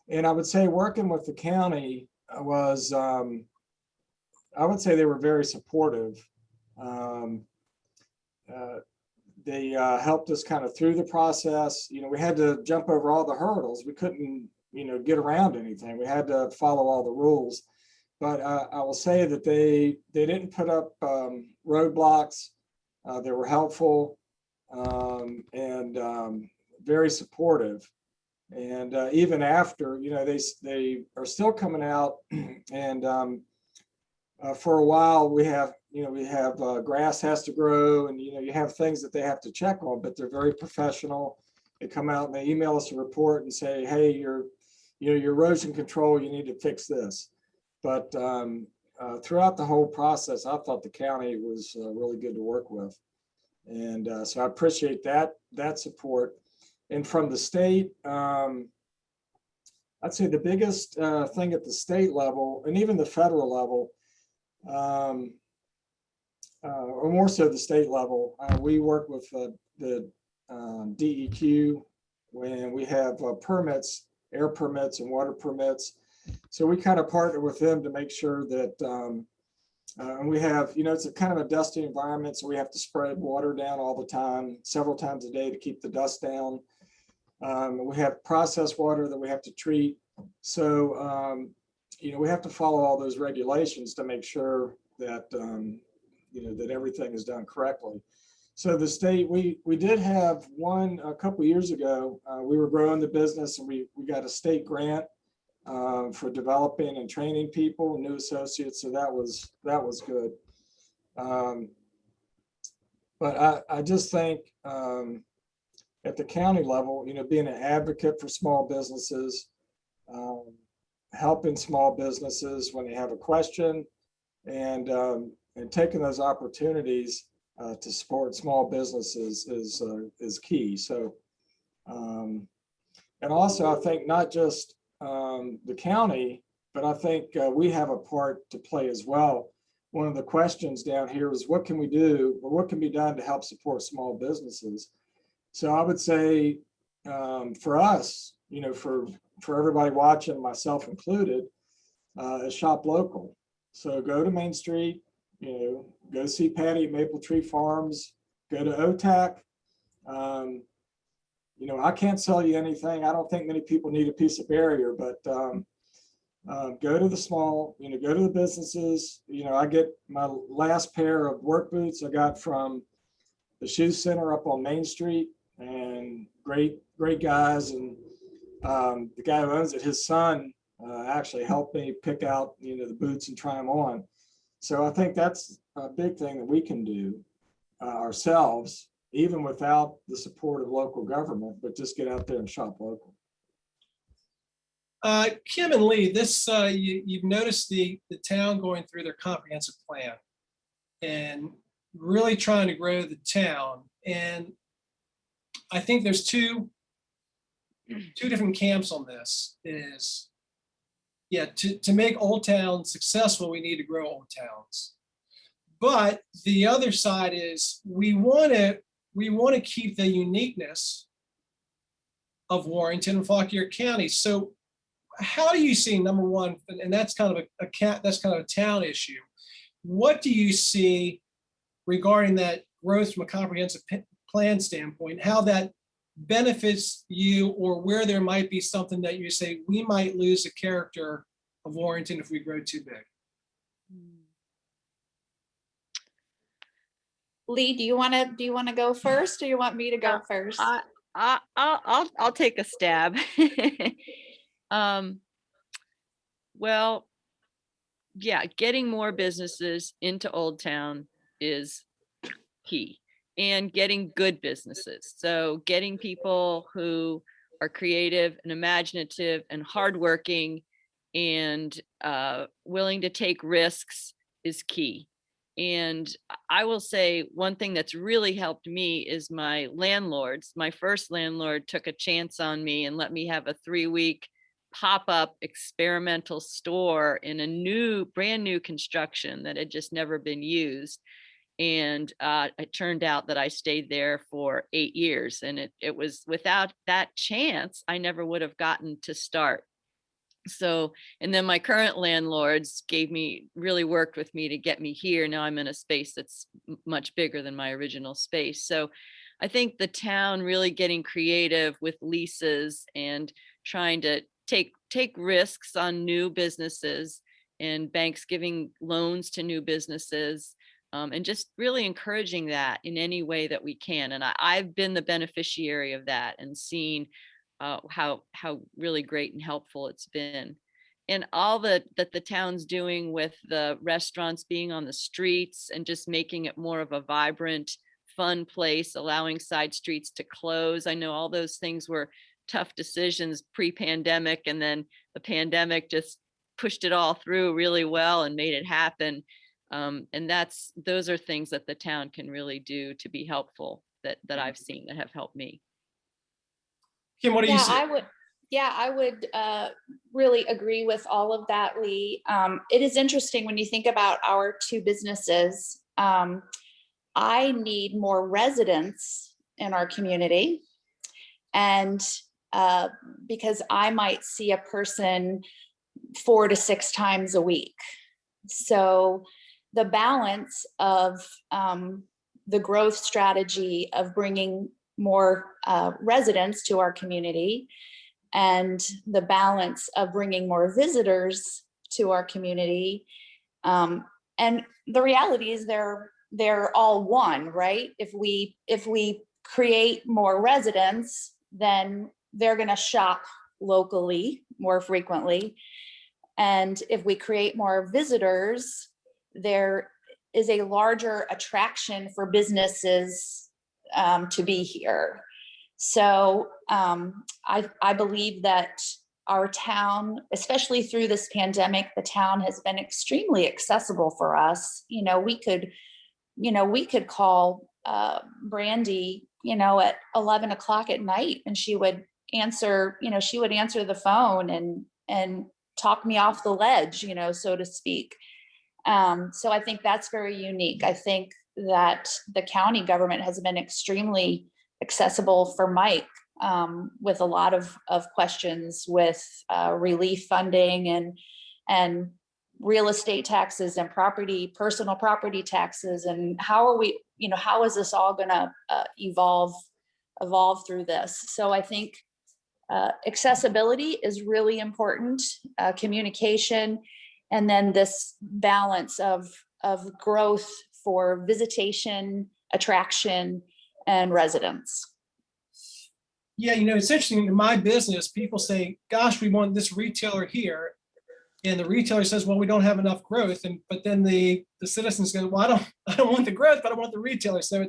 And I would say working with the county was, I would say they were very supportive. They helped us kind of through the process. You know, we had to jump over all the hurdles. We couldn't, get around anything. We had to follow all the rules. But I will say that they didn't put up roadblocks. They were helpful and very supportive. And even after, they are still coming out. And for a while, we have grass has to grow, and you have things that they have to check on. But they're very professional. They come out and they email us a report and say, "Hey, your erosion control, you need to fix this." But throughout the whole process, I thought the county was really good to work with. And so I appreciate that support. And from the state, I'd say the biggest thing at the state level and even the federal level, or more so the state level, we work with the DEQ when we have permits, air permits and water permits. So we kind of partner with them to make sure that, and we have, it's a kind of a dusty environment, so we have to spread water down all the time, several times a day to keep the dust down. We have processed water that we have to treat. So, we have to follow all those regulations to make sure that, that everything is done correctly. So the state, we did have one a couple years ago. We were growing the business, and we got a state grant for developing and training people, new associates. So that was good. But I just think at the county level, being an advocate for small businesses, helping small businesses when they have a question, and taking those opportunities to support small businesses is key. So, and also I think not just the county, but I think we have a part to play as well. One of the questions down here is what can we do, or what can be done to help support small businesses? So I would say for us, for everybody watching, myself included, is shop local. So go to Main Street, go see Patty at Maple Tree Farms, go to OTAC. I can't sell you anything. I don't think many people need a piece of barrier, but go to the small, go to the businesses. I get my last pair of work boots I got from the shoe center up on Main Street, and great guys. And the guy who owns it, his son actually helped me pick out, the boots and try them on. So I think that's a big thing that we can do ourselves, even without the support of local government, but just get out there and shop local. Kim and Lee, this you've noticed the town going through their comprehensive plan, and really trying to grow the town. And I think there's two different camps on this. Is, yeah, to make Old Town successful, we need to grow Old Towns. But the other side is we want to keep the uniqueness of Warrenton and Fauquier County. So how do you see, number one, and that's kind of a town issue. What do you see regarding that growth from a comprehensive plan standpoint, how that benefits you, or where there might be something that you say we might lose the character of Warrenton if we grow too big? Lee, do you want to go first, or you want me to go first? I'll take a stab. Well, yeah, getting more businesses into Old Town is key, and getting good businesses. So getting people who are creative and imaginative and hardworking and willing to take risks is key. And I will say one thing that's really helped me is my landlords. My first landlord took a chance on me and let me have a 3-week pop-up experimental store in a brand new construction that had just never been used. And it turned out that I stayed there for 8 years. And it was without that chance, I never would have gotten to start. So, and then my current landlords really worked with me to get me here. Now I'm in a space that's much bigger than my original space. So I think the town really getting creative with leases and trying to take risks on new businesses, and banks giving loans to new businesses, and just really encouraging that in any way that we can. And I've been the beneficiary of that and seen how really great and helpful it's been. And all that the town's doing with the restaurants being on the streets and just making it more of a vibrant, fun place, allowing side streets to close. I know all those things were tough decisions pre-pandemic, and then the pandemic just pushed it all through really well and made it happen. And those are things that the town can really do to be helpful that I've seen that have helped me. Kim, what do you say? I would really agree with all of that, Lee. It is interesting when you think about our two businesses. I need more residents in our community, and because I might see a person 4 to 6 times a week. So the balance of the growth strategy of bringing more residents to our community, and the balance of bringing more visitors to our community. And the reality is they're all one, right? If we create more residents, then they're going to shop locally more frequently. And if we create more visitors, there is a larger attraction for businesses to be here. So I believe that our town, especially through this pandemic, the town has been extremely accessible for us. We could call Brandy, at 11 o'clock at night, and she would answer the phone and talk me off the ledge, so to speak. So I think that's very unique. I think that the county government has been extremely accessible for Mike, with a lot of questions with relief funding and real estate taxes and personal property taxes, and how is this all going to evolve through this? So I think accessibility is really important, communication, and then this balance of growth for visitation, attraction, and residents. Yeah, it's interesting. In my business, people say, gosh, we want this retailer here. And the retailer says, well, we don't have enough growth. But then the citizens go, well, I don't want the growth, but I want the retailer. So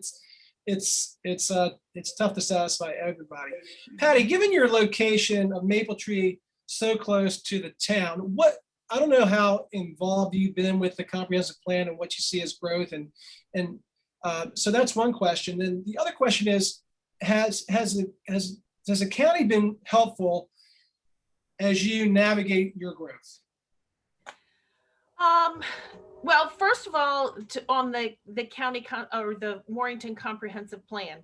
it's tough to satisfy everybody. Patty, given your location of Maple Tree so close to the town, I don't know how involved you've been with the comprehensive plan and what you see as growth, and So that's one question. Then the other question is, has the county been helpful as you navigate your growth? Well, first of all, on the county or the Warrenton Comprehensive Plan,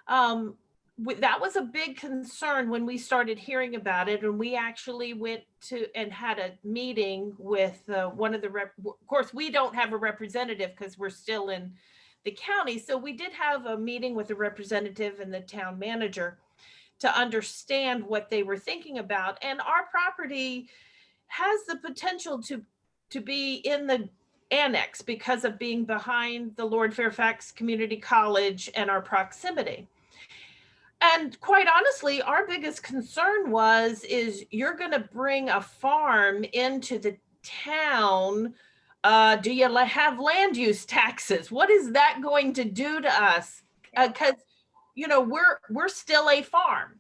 that was a big concern when we started hearing about it, and we actually went to and had a meeting with one of the of course, we don't have a representative because we're still in the county. So we did have a meeting with the representative and the town manager to understand what they were thinking about. And our property has the potential to be in the annex because of being behind the Lord Fairfax Community College and our proximity. And quite honestly, our biggest concern is you're going to bring a farm into the town. Do you have land use taxes? What is that going to do to us? Because we're still a farm,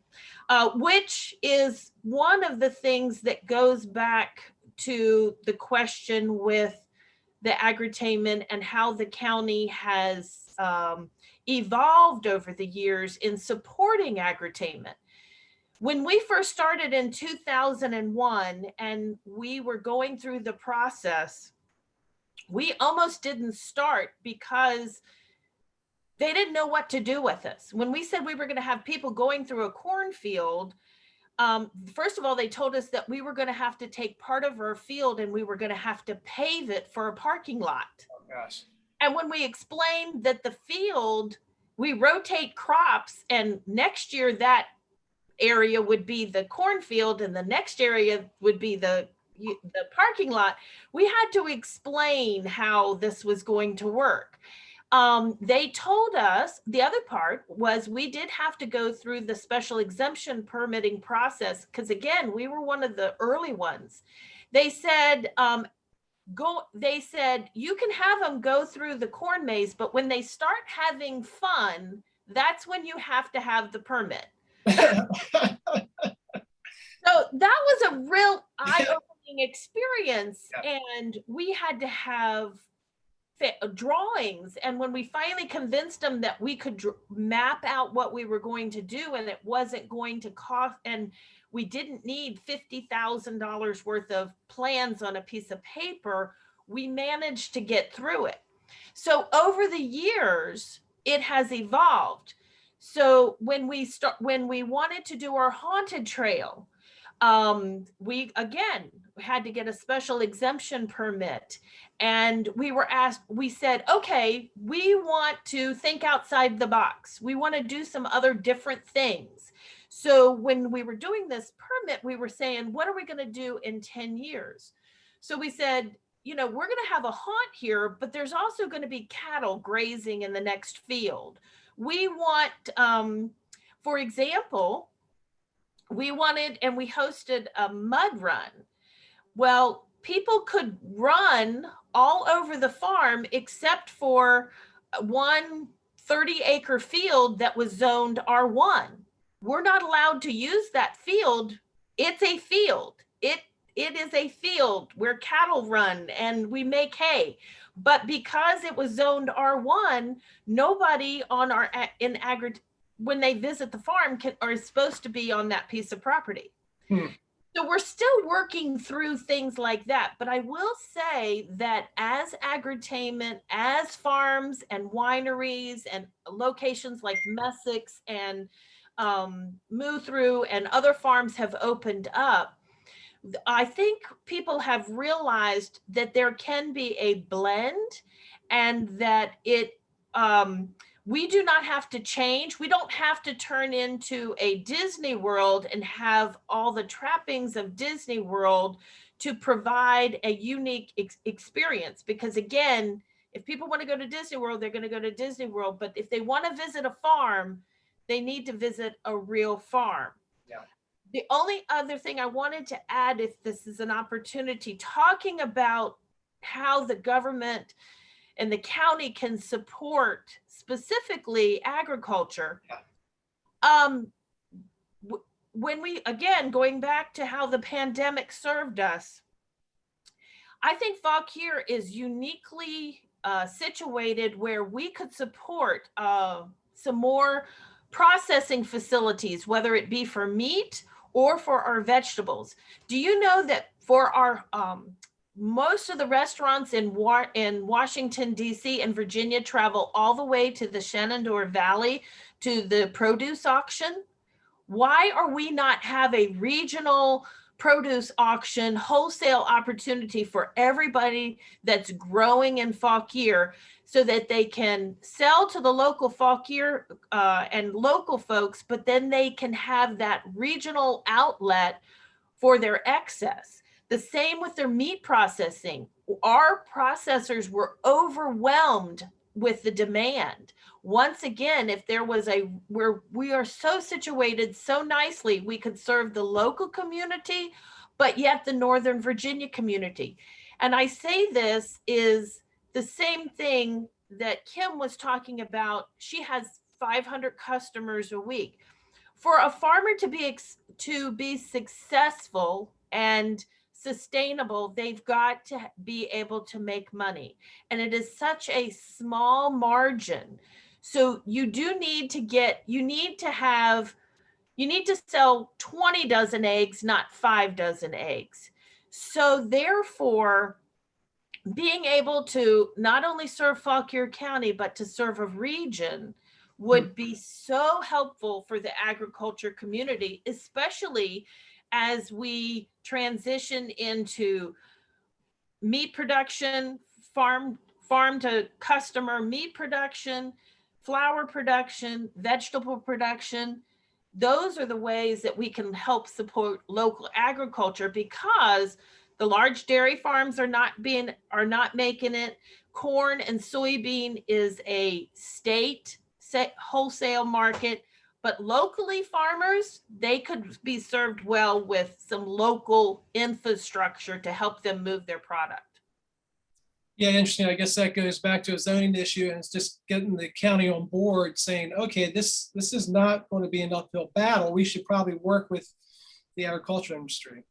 which is one of the things that goes back to the question with the agritainment and how the county has evolved over the years in supporting agritainment. When we first started in 2001 and we were going through the process, we almost didn't start because they didn't know what to do with us. When we said we were going to have people going through a cornfield, first of all, they told us that we were going to have to take part of our field and we were going to have to pave it for a parking lot. Oh, gosh. And when we explained that the field, we rotate crops, and next year that area would be the cornfield and the next area would be the parking lot, we had to explain how this was going to work. They told us the other part was we did have to go through the special exemption permitting process because, again, we were one of the early ones. They said, you can have them go through the corn maze, but when they start having fun, that's when you have to have the permit. So that was a real eye-opening experience. Yeah. And we had to have drawings. And when we finally convinced them that we could map out what we were going to do and it wasn't going to cost, and we didn't need $50,000 worth of plans on a piece of paper, we managed to get through it. So over the years, it has evolved. So when we wanted to do our haunted trail, we again had to get a special exemption permit, and we said, okay, we want to think outside the box. We want to do some other different things. So when we were doing this permit, we were saying, what are we going to do in 10 years? So we said, we're going to have a haunt here, but there's also going to be cattle grazing in the next field. We want, for example, we hosted a mud run. Well, people could run all over the farm except for one 30-acre field that was zoned R1. We're not allowed to use that field. It's a field. It is a field where cattle run and we make hay. But because it was zoned R1, nobody on when they visit the farm are supposed to be on that piece of property. So we're still working through things like that. But I will say that as agritainment, as farms and wineries and locations like Messick's and Moo Through and other farms have opened up, I think people have realized that there can be a blend and that we do not have to change. We don't have to turn into a Disney World and have all the trappings of Disney World to provide a unique experience. Because again, if people want to go to Disney World, they're going to go to Disney World. But if they want to visit a farm, they need to visit a real farm. Yeah. The only other thing I wanted to add, if this is an opportunity, talking about how the government and the county can support specifically agriculture. Yeah. When we, again, going back to how the pandemic served us, I think Fauquier is uniquely situated where we could support some more processing facilities, whether it be for meat or for our vegetables. Do you know that for our most of the restaurants in Washington, D.C. and Virginia travel all the way to the Shenandoah Valley to the produce auction? Why are we not have a regional produce auction wholesale opportunity for everybody that's growing in Fauquier so that they can sell to the local Fauquier and local folks, but then they can have that regional outlet for their excess? The same with their meat processing. Our processors were overwhelmed with the demand. Once again, if there was where we are so situated so nicely, we could serve the local community, but yet the Northern Virginia community. And I say this is the same thing that Kim was talking about. She has 500 customers a week. For a farmer to be successful and sustainable, they've got to be able to make money. And it is such a small margin. So you need to sell 20 dozen eggs, not 5 dozen eggs. So therefore, being able to not only serve Fauquier County, but to serve a region would be so helpful for the agriculture community, especially as we transition into meat production, farm to customer meat production, flour production, vegetable production. Those are the ways that we can help support local agriculture, because the large dairy farms are not making it. Corn and soybean is a state wholesale market. But locally, farmers, they could be served well with some local infrastructure to help them move their product. Yeah, interesting. I guess that goes back to a zoning issue, and it's just getting the county on board saying, okay, this is not going to be an uphill battle. We should probably work with the agriculture industry.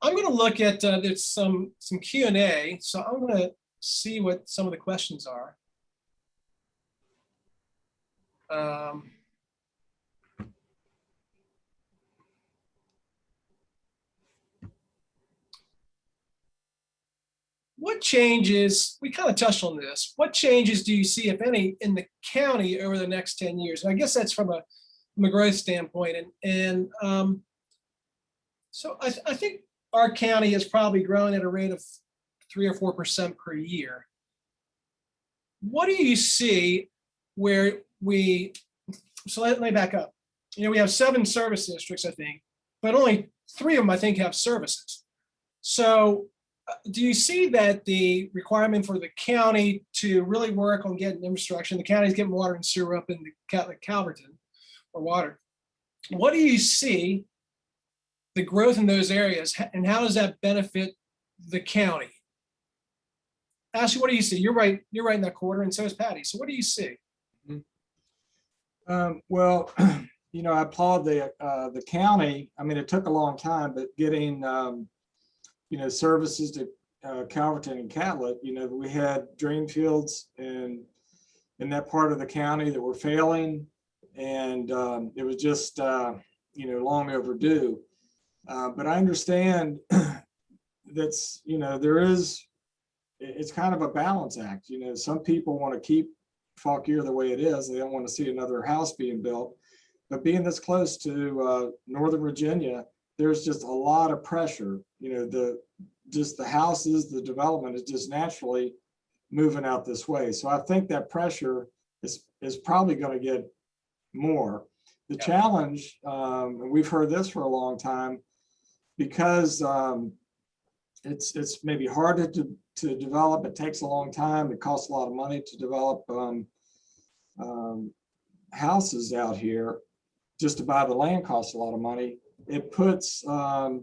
I'm going to look at, there's some Q&A, so I'm going to see what some of the questions are. What changes, we kind of touched on this, what changes do you see, if any, in the county over the next 10 years? And I guess that's from a growth standpoint. So I think our county has probably grown at a rate of 3 or 4% per year. What do you see where so let me back up. We have 7 service districts, I think, but only 3 of them, I think, have services. So do you see that the requirement for the county to really work on getting infrastructure, the county's getting water and sewer up in the Calverton or water, what do you see the growth in those areas, and how does that benefit the county? Ashley, what do you see? You're right in that quarter, and so is Patty. So what do you see? Well, I applaud the county. I mean, it took a long time, but getting services to Calverton and Catlett, we had drain fields in that part of the county that were failing, and it was just long overdue. But I understand that's it's kind of a balance act. Some people want to keep Fauquier the way it is. They don't want to see another house being built. But being this close to Northern Virginia, there's just a lot of pressure. The houses, the development is just naturally moving out this way. So I think that pressure is probably going to get more. The challenge, and we've heard this for a long time, because it's maybe harder to develop. It takes a long time. It costs a lot of money to develop houses out here. Just to buy the land costs a lot of money. It puts a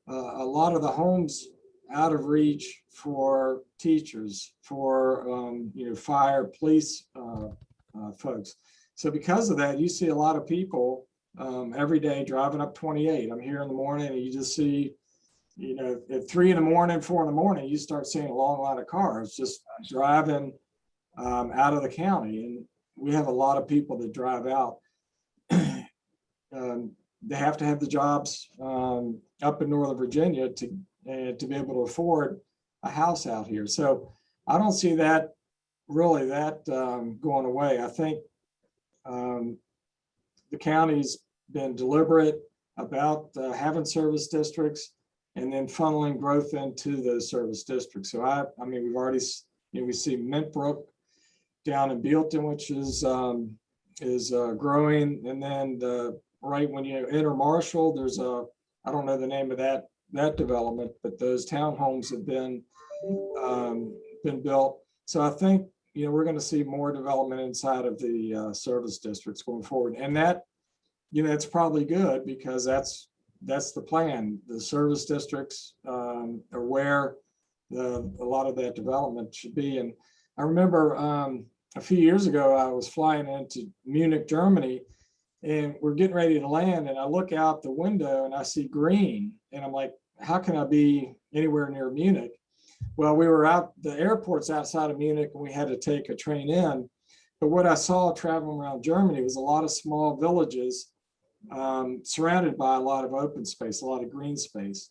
lot of the homes out of reach for teachers, for fire, police folks. So because of that, you see a lot of people every day driving up 28. I'm here in the morning, and you just see you know, at 3 in the morning, 4 in the morning, you start seeing a long line of cars just driving out of the county. And we have a lot of people that drive out. They have to have the jobs up in Northern Virginia to be able to afford a house out here. So I don't see that really going away. I think the county's been deliberate about having service districts and then funneling growth into those service districts. So I mean, we've already, you know, we see Mintbrook down in Bealton, which is growing, and then right when you enter Marshall, there's I don't know the name of that development, but those townhomes have been built. So I think, you know, we're going to see more development inside of the service districts going forward, and that, you know, it's probably good because that's the plan. The service districts are where a lot of that development should be. And I remember a few years ago, I was flying into Munich, Germany, and we're getting ready to land, and I look out the window and I see green, and I'm like, how can I be anywhere near Munich? Well, we were out, the airport's outside of Munich, and we had to take a train in. But what I saw traveling around Germany was a lot of small villages surrounded by a lot of open space, a lot of green space.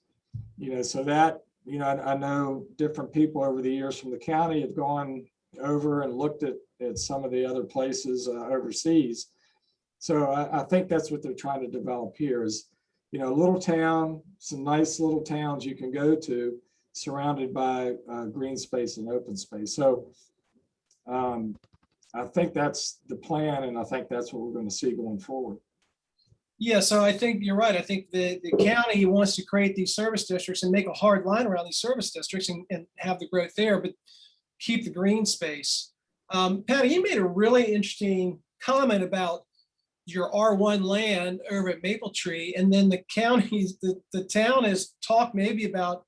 You know, so that, you know, I know different people over the years from the county have gone over and looked at some of the other places overseas. So I think that's what they're trying to develop here is, you know, a little town, some nice little towns you can go to surrounded by green space and open space. So I think that's the plan, and I think that's what we're going to see going forward. Yeah, so I think you're right. I think the county wants to create these service districts and make a hard line around these service districts and have the growth there, but keep the green space. Patty, you made a really interesting comment about your R1 land over at Maple Tree, and then the counties, the town has talked maybe about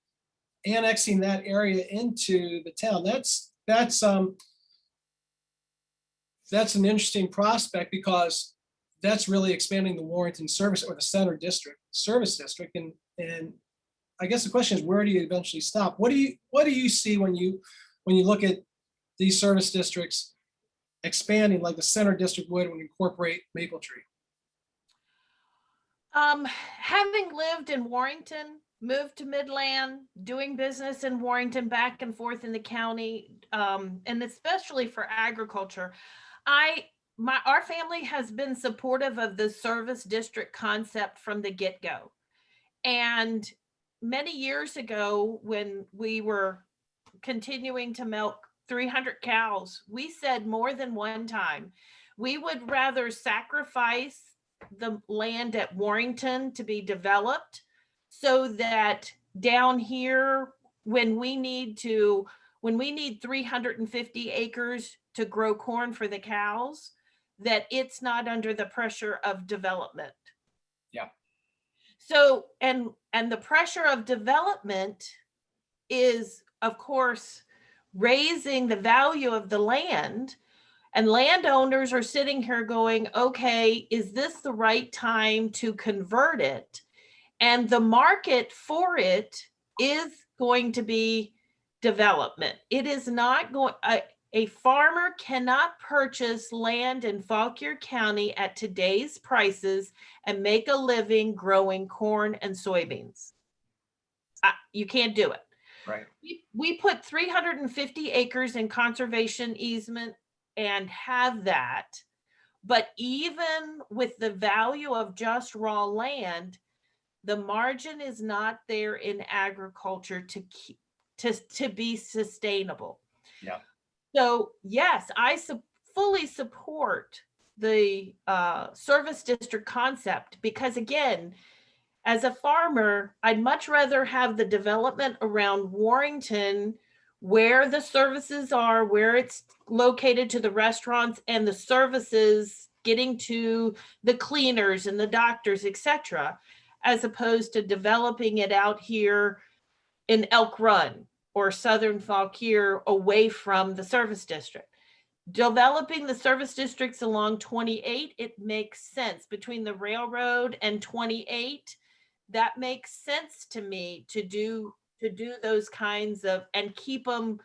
annexing that area into the town. That's an interesting prospect because that's really expanding the Warrenton service or the center district service district. And I guess the question is, where do you eventually stop? What do you see when you look at these service districts expanding like the center district would when you incorporate Maple Tree? Having lived in Warrenton, moved to Midland, doing business in Warrenton, back and forth in the county, and especially for agriculture, our family has been supportive of the service district concept from the get-go. And many years ago, when we were continuing to milk 300 cows, we said more than one time, we would rather sacrifice the land at Warrenton to be developed so that down here, when we need 350 acres to grow corn for the cows, that it's not under the pressure of development. Yeah. So, and the pressure of development is, of course, raising the value of the land, and landowners are sitting here going, okay, is this the right time to convert it? And the market for it is going to be development. It is not going, a farmer cannot purchase land in Fauquier County at today's prices and make a living growing corn and soybeans. You can't do it. Right. We put 350 acres in conservation easement and have that. But even with the value of just raw land, the margin is not there in agriculture to be sustainable. Yeah. So yes, I fully support the service district concept because, again, as a farmer, I'd much rather have the development around Warrenton where the services are, where it's located to the restaurants and the services getting to the cleaners and the doctors, etc., as opposed to developing it out here in Elk Run or Southern Fauquier away from the service district. Developing the service districts along 28, it makes sense between the railroad and 28. that makes sense to me to do those kinds of, and keep them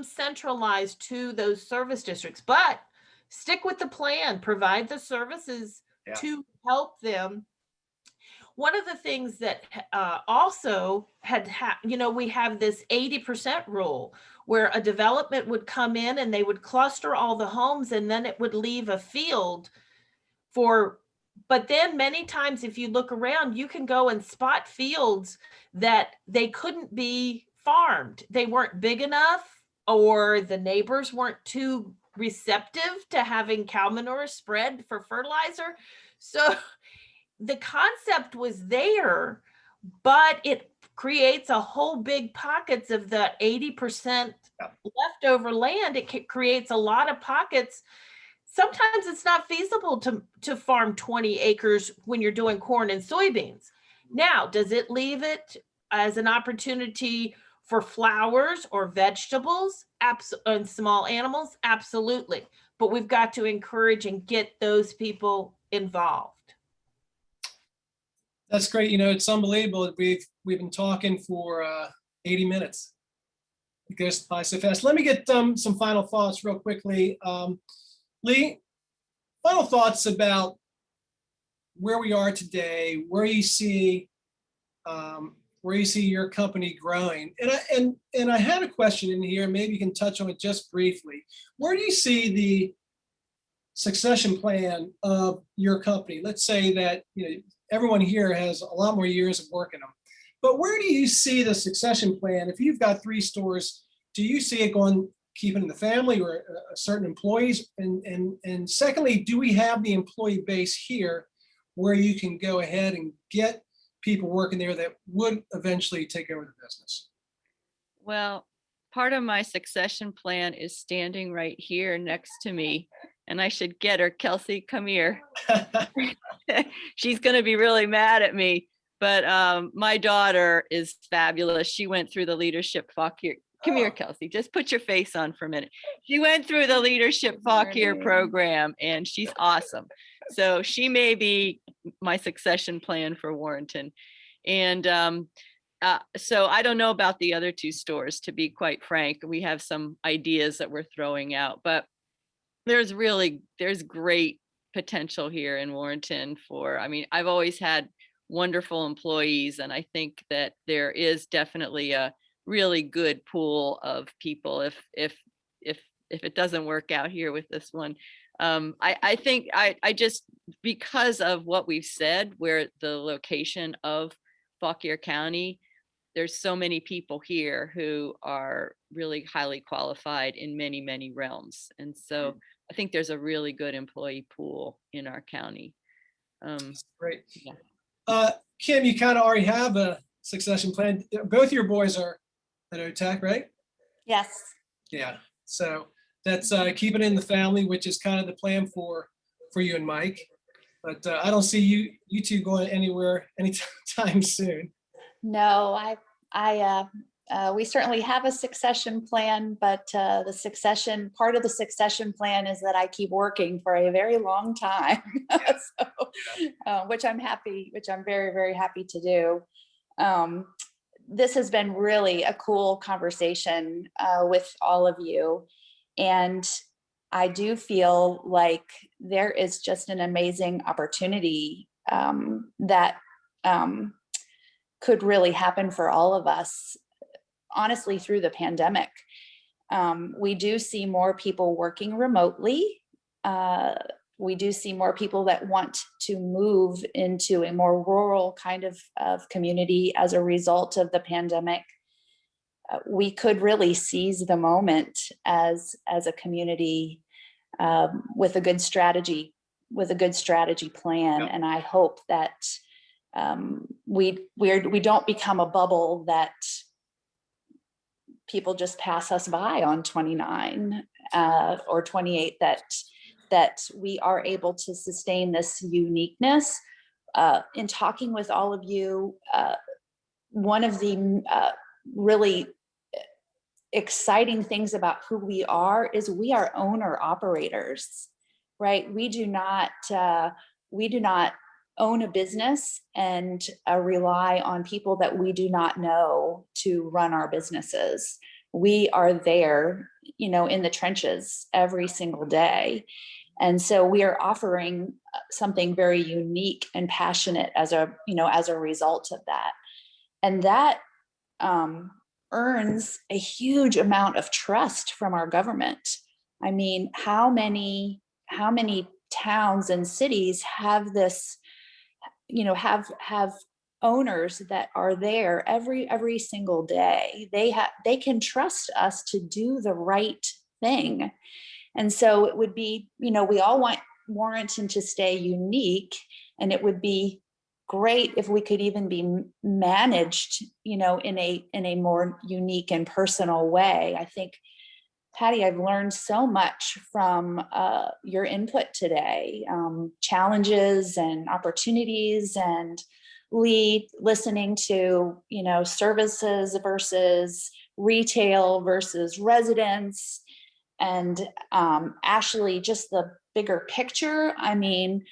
centralized to those service districts, but stick with the plan, provide the services Yeah. to help them. One of the things that also we have this 80% rule where a development would come in and they would cluster all the homes and then it would leave a field but then many times if you look around, you can go and spot fields that they couldn't be farmed. They weren't big enough, or the neighbors weren't too receptive to having cow manure spread for fertilizer. So the concept was there, but it creates a whole big pockets of the 80% leftover land. It creates a lot of pockets. Sometimes it's not feasible to farm 20 acres when you're doing corn and soybeans. Now, does it leave it as an opportunity for flowers or vegetables and small animals? Absolutely. But we've got to encourage and get those people involved. That's great. It's unbelievable. We've been talking for 80 minutes. It goes by so fast. Let me get some final thoughts real quickly. Lee, final thoughts about where we are today, where you see your company growing. And I had a question in here, maybe you can touch on it just briefly. Where do you see the succession plan of your company? Let's say that everyone here has a lot more years of work in them, but where do you see the succession plan? If you've got 3 stores, do you see it going, keeping the family or certain employees? And secondly, do we have the employee base here where you can go ahead and get people working there that would eventually take over the business? Well, part of my succession plan is standing right here next to me, and I should get her. Kelsey, come here. She's going to be really mad at me, but my daughter is fabulous. She went through the leadership Fauquier. Come here, Kelsey. Just put your face on for a minute. She went through the leadership Fauquier program, and she's awesome. So she may be my succession plan for Warrenton. And so I don't know about the other 2 stores, to be quite frank. We have some ideas that we're throwing out, but there's great potential here in Warrenton I've always had wonderful employees, and I think that there is definitely a really good pool of people if it doesn't work out here with this one. I think I just, because of what we've said, where the location of Fauquier County, there's so many people here who are really highly qualified in many, many realms. And so I think there's a really good employee pool in our county. Great. Yeah. Kim, you kind of already have a succession plan. Both your boys are at OTAC, right? Yes. Yeah. So that's keep it in the family, which is kind of the plan for you and Mike. But I don't see you 2 going anywhere anytime soon. No, we certainly have a succession plan, but part of the succession plan is that I keep working for a very long time. Which I'm very, very happy to do. This has been really a cool conversation with all of you. And I do feel like there is just an amazing opportunity that could really happen for all of us, honestly, through the pandemic. We do see more people working remotely. We do see more people that want to move into a more rural kind of community as a result of the pandemic. We could really seize the moment as a community with a good strategy plan. And I hope that we don't become a bubble that people just pass us by on 29 or 28, that we are able to sustain this uniqueness. In talking with all of you, one of the really exciting things about who we are is we are owner operators, right? We do not own a business and rely on people that we do not know to run our businesses. We are there, in the trenches every single day. And so we are offering something very unique and passionate as a result of that. And that earns a huge amount of trust from our government. I mean, how many towns and cities have this, have owners that are there every single day. They can trust us to do the right thing. And so it would be, we all want Warrenton to stay unique, and it would be great if we could even be managed, in a more unique and personal way. I think, Patty, I've learned so much from your input today, challenges and opportunities, and Lee, listening to, services versus retail versus residents, and Ashley, just the bigger picture. I mean,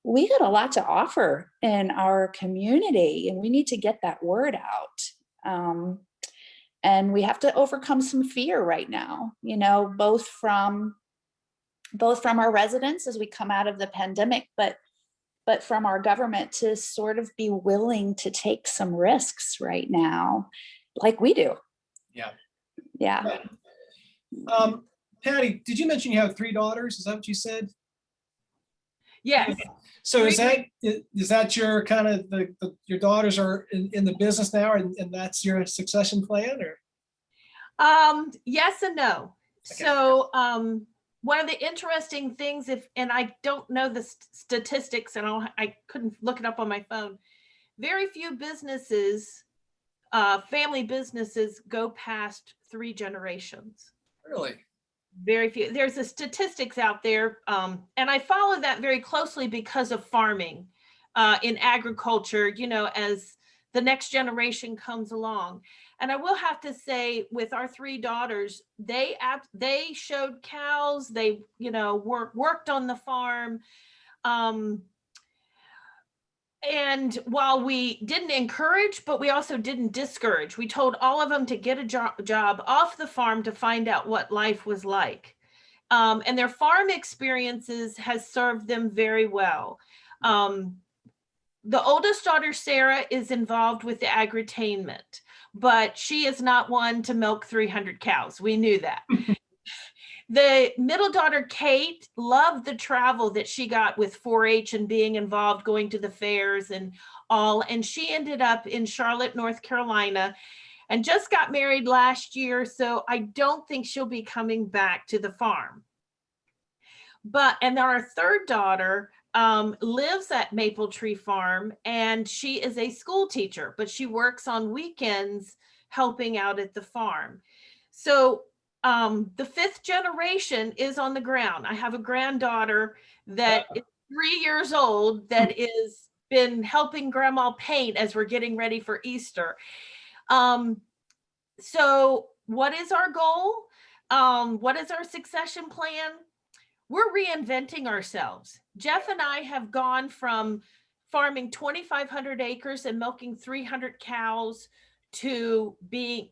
we got a lot to offer in our community, and we need to get that word out. And we have to overcome some fear right now, both from our residents as we come out of the pandemic, but from our government to sort of be willing to take some risks right now, like we do. Yeah. Patty, did you mention you have 3 daughters? Is that what you said? Yes. So is that your kind of your daughters are in the business now, and that's your succession plan, or? Yes and no. Okay. So one of the interesting things, and I don't know the statistics, and I couldn't look it up on my phone. Very few businesses, family businesses, go past 3 generations. Really? Very few. There's a statistics out there, and I follow that very closely because of farming, in agriculture, as the next generation comes along. And I will have to say, with our 3 daughters, they showed cows, they, worked on the farm. And while we didn't encourage, but we also didn't discourage, we told all of them to get a job off the farm to find out what life was like. And their farm experiences has served them very well. The oldest daughter, Sarah, is involved with the agritainment, but she is not one to milk 300 cows. We knew that. The middle daughter, Kate, loved the travel that she got with 4-H and being involved, going to the fairs and all. And she ended up in Charlotte, North Carolina, and just got married last year. So I don't think she'll be coming back to the farm. And our third daughter lives at Maple Tree Farm, and she is a school teacher, but she works on weekends helping out at the farm. So the 5th generation is on the ground. I have a granddaughter that is 3 years old that is been helping grandma paint as we're getting ready for Easter. So what is our goal? What is our succession plan? We're reinventing ourselves. Jeff and I have gone from farming 2,500 acres and milking 300 cows to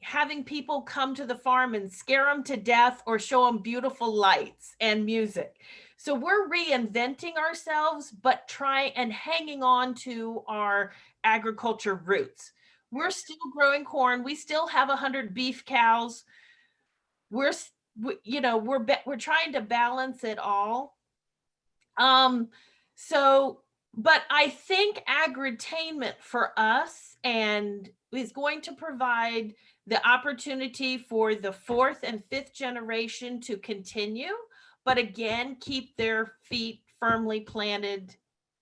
having people come to the farm and scare them to death or show them beautiful lights and music. So we're reinventing ourselves, but hanging on to our agriculture roots. We're still growing corn. We still have 100 beef cows. We're trying to balance it all. But I think agritainment for us is going to provide the opportunity for the 4th and 5th generation to continue, but again, keep their feet firmly planted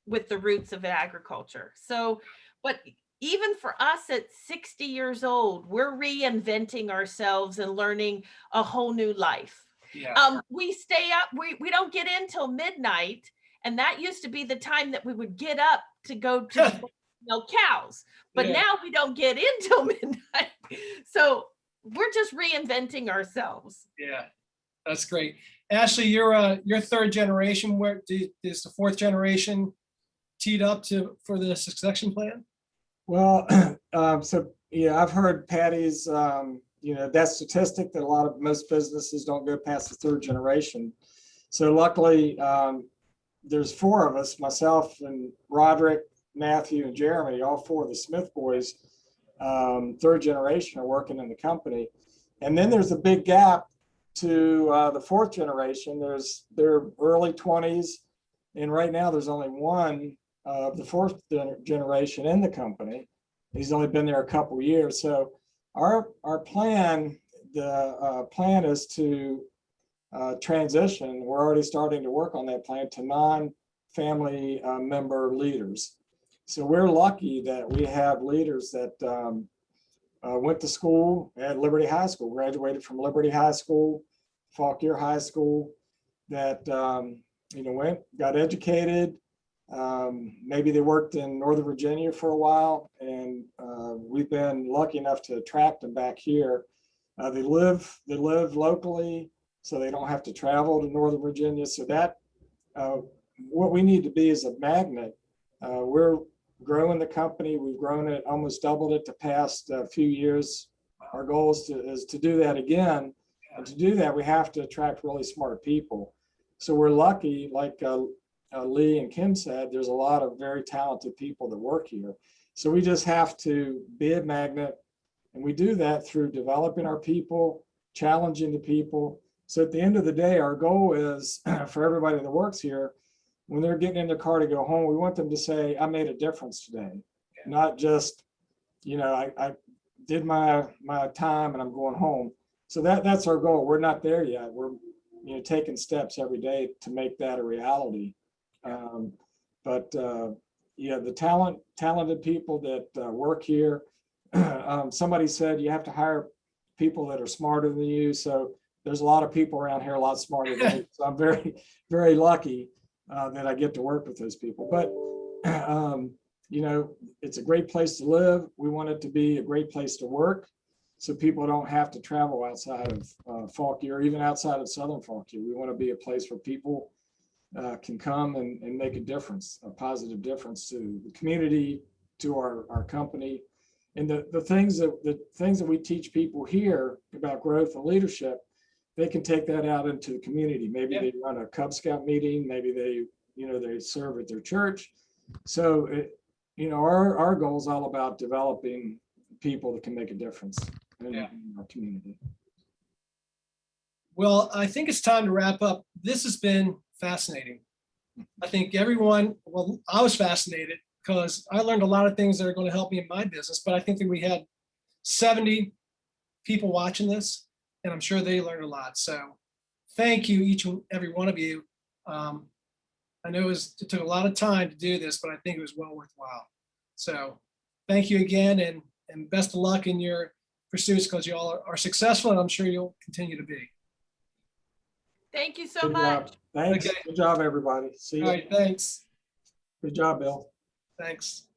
with the roots of agriculture. So, but even for us at 60 years old, we're reinventing ourselves and learning a whole new life. Yeah. We stay up, we don't get in till midnight. And that used to be the time that we would get up to go to milk cows. But now we don't get in till midnight. So we're just reinventing ourselves. Yeah, that's great. Ashley, you're 3rd generation. Where is the 4th generation teed up for the succession plan? Well, so, yeah, I've heard Patty's, that statistic that most businesses don't go past the third generation. So luckily, there's 4 of us, myself and Roderick, Matthew, and Jeremy, all 4 of the Smith boys, third generation, are working in the company. And then there's a big gap to the 4th generation. They're early 20s, and right now there's only one of the 4th generation in the company. He's only been there a couple of years. So our plan, the plan is to transition. We're already starting to work on that plan to non-family member leaders. So we're lucky that we have leaders that went to school at Liberty High School, graduated from Liberty High School, Fauquier High School, that got educated. Maybe they worked in Northern Virginia for a while, and we've been lucky enough to attract them back here. They live locally, so they don't have to travel to Northern Virginia. So that what we need to be is a magnet. We're growing the company. We've grown it, almost doubled it the past few years. Our goal is to do that again. And to do that, we have to attract really smart people. So we're lucky, like Lee and Kim said, there's a lot of very talented people that work here. So we just have to be a magnet. And we do that through developing our people, challenging the people. So at the end of the day, our goal is for everybody that works here, when they're getting in their car to go home, we want them to say, I made a difference today. Not just, I did my time and I'm going home. So that's our goal. We're not there yet. We're taking steps every day to make that a reality. The talented people that work here, somebody said you have to hire people that are smarter than you. So there's a lot of people around here a lot smarter than me. So I'm very, very lucky that I get to work with those people. But, it's a great place to live. We want it to be a great place to work, so people don't have to travel outside of Fauquier, or even outside of Southern Fauquier. We want to be a place where people can come and make a difference, a positive difference to the community, to our company. And the things that we teach people here about growth and leadership, they can take that out into the community. Maybe they run a Cub Scout meeting, maybe they serve at their church. So our goal is all about developing people that can make a difference in our community. Well, I think it's time to wrap up. This has been fascinating. I think I was fascinated because I learned a lot of things that are going to help me in my business, but I think that we had 70 people watching this, and I'm sure they learned a lot. So thank you, each and every one of you. I know it took a lot of time to do this, but I think it was well worthwhile. So thank you again, and best of luck in your pursuits, because you all are successful, and I'm sure you'll continue to be. Thank you so Good much. job. Thanks. Okay. Good job, everybody. See you. All right, thanks. Good job, Bill. Thanks.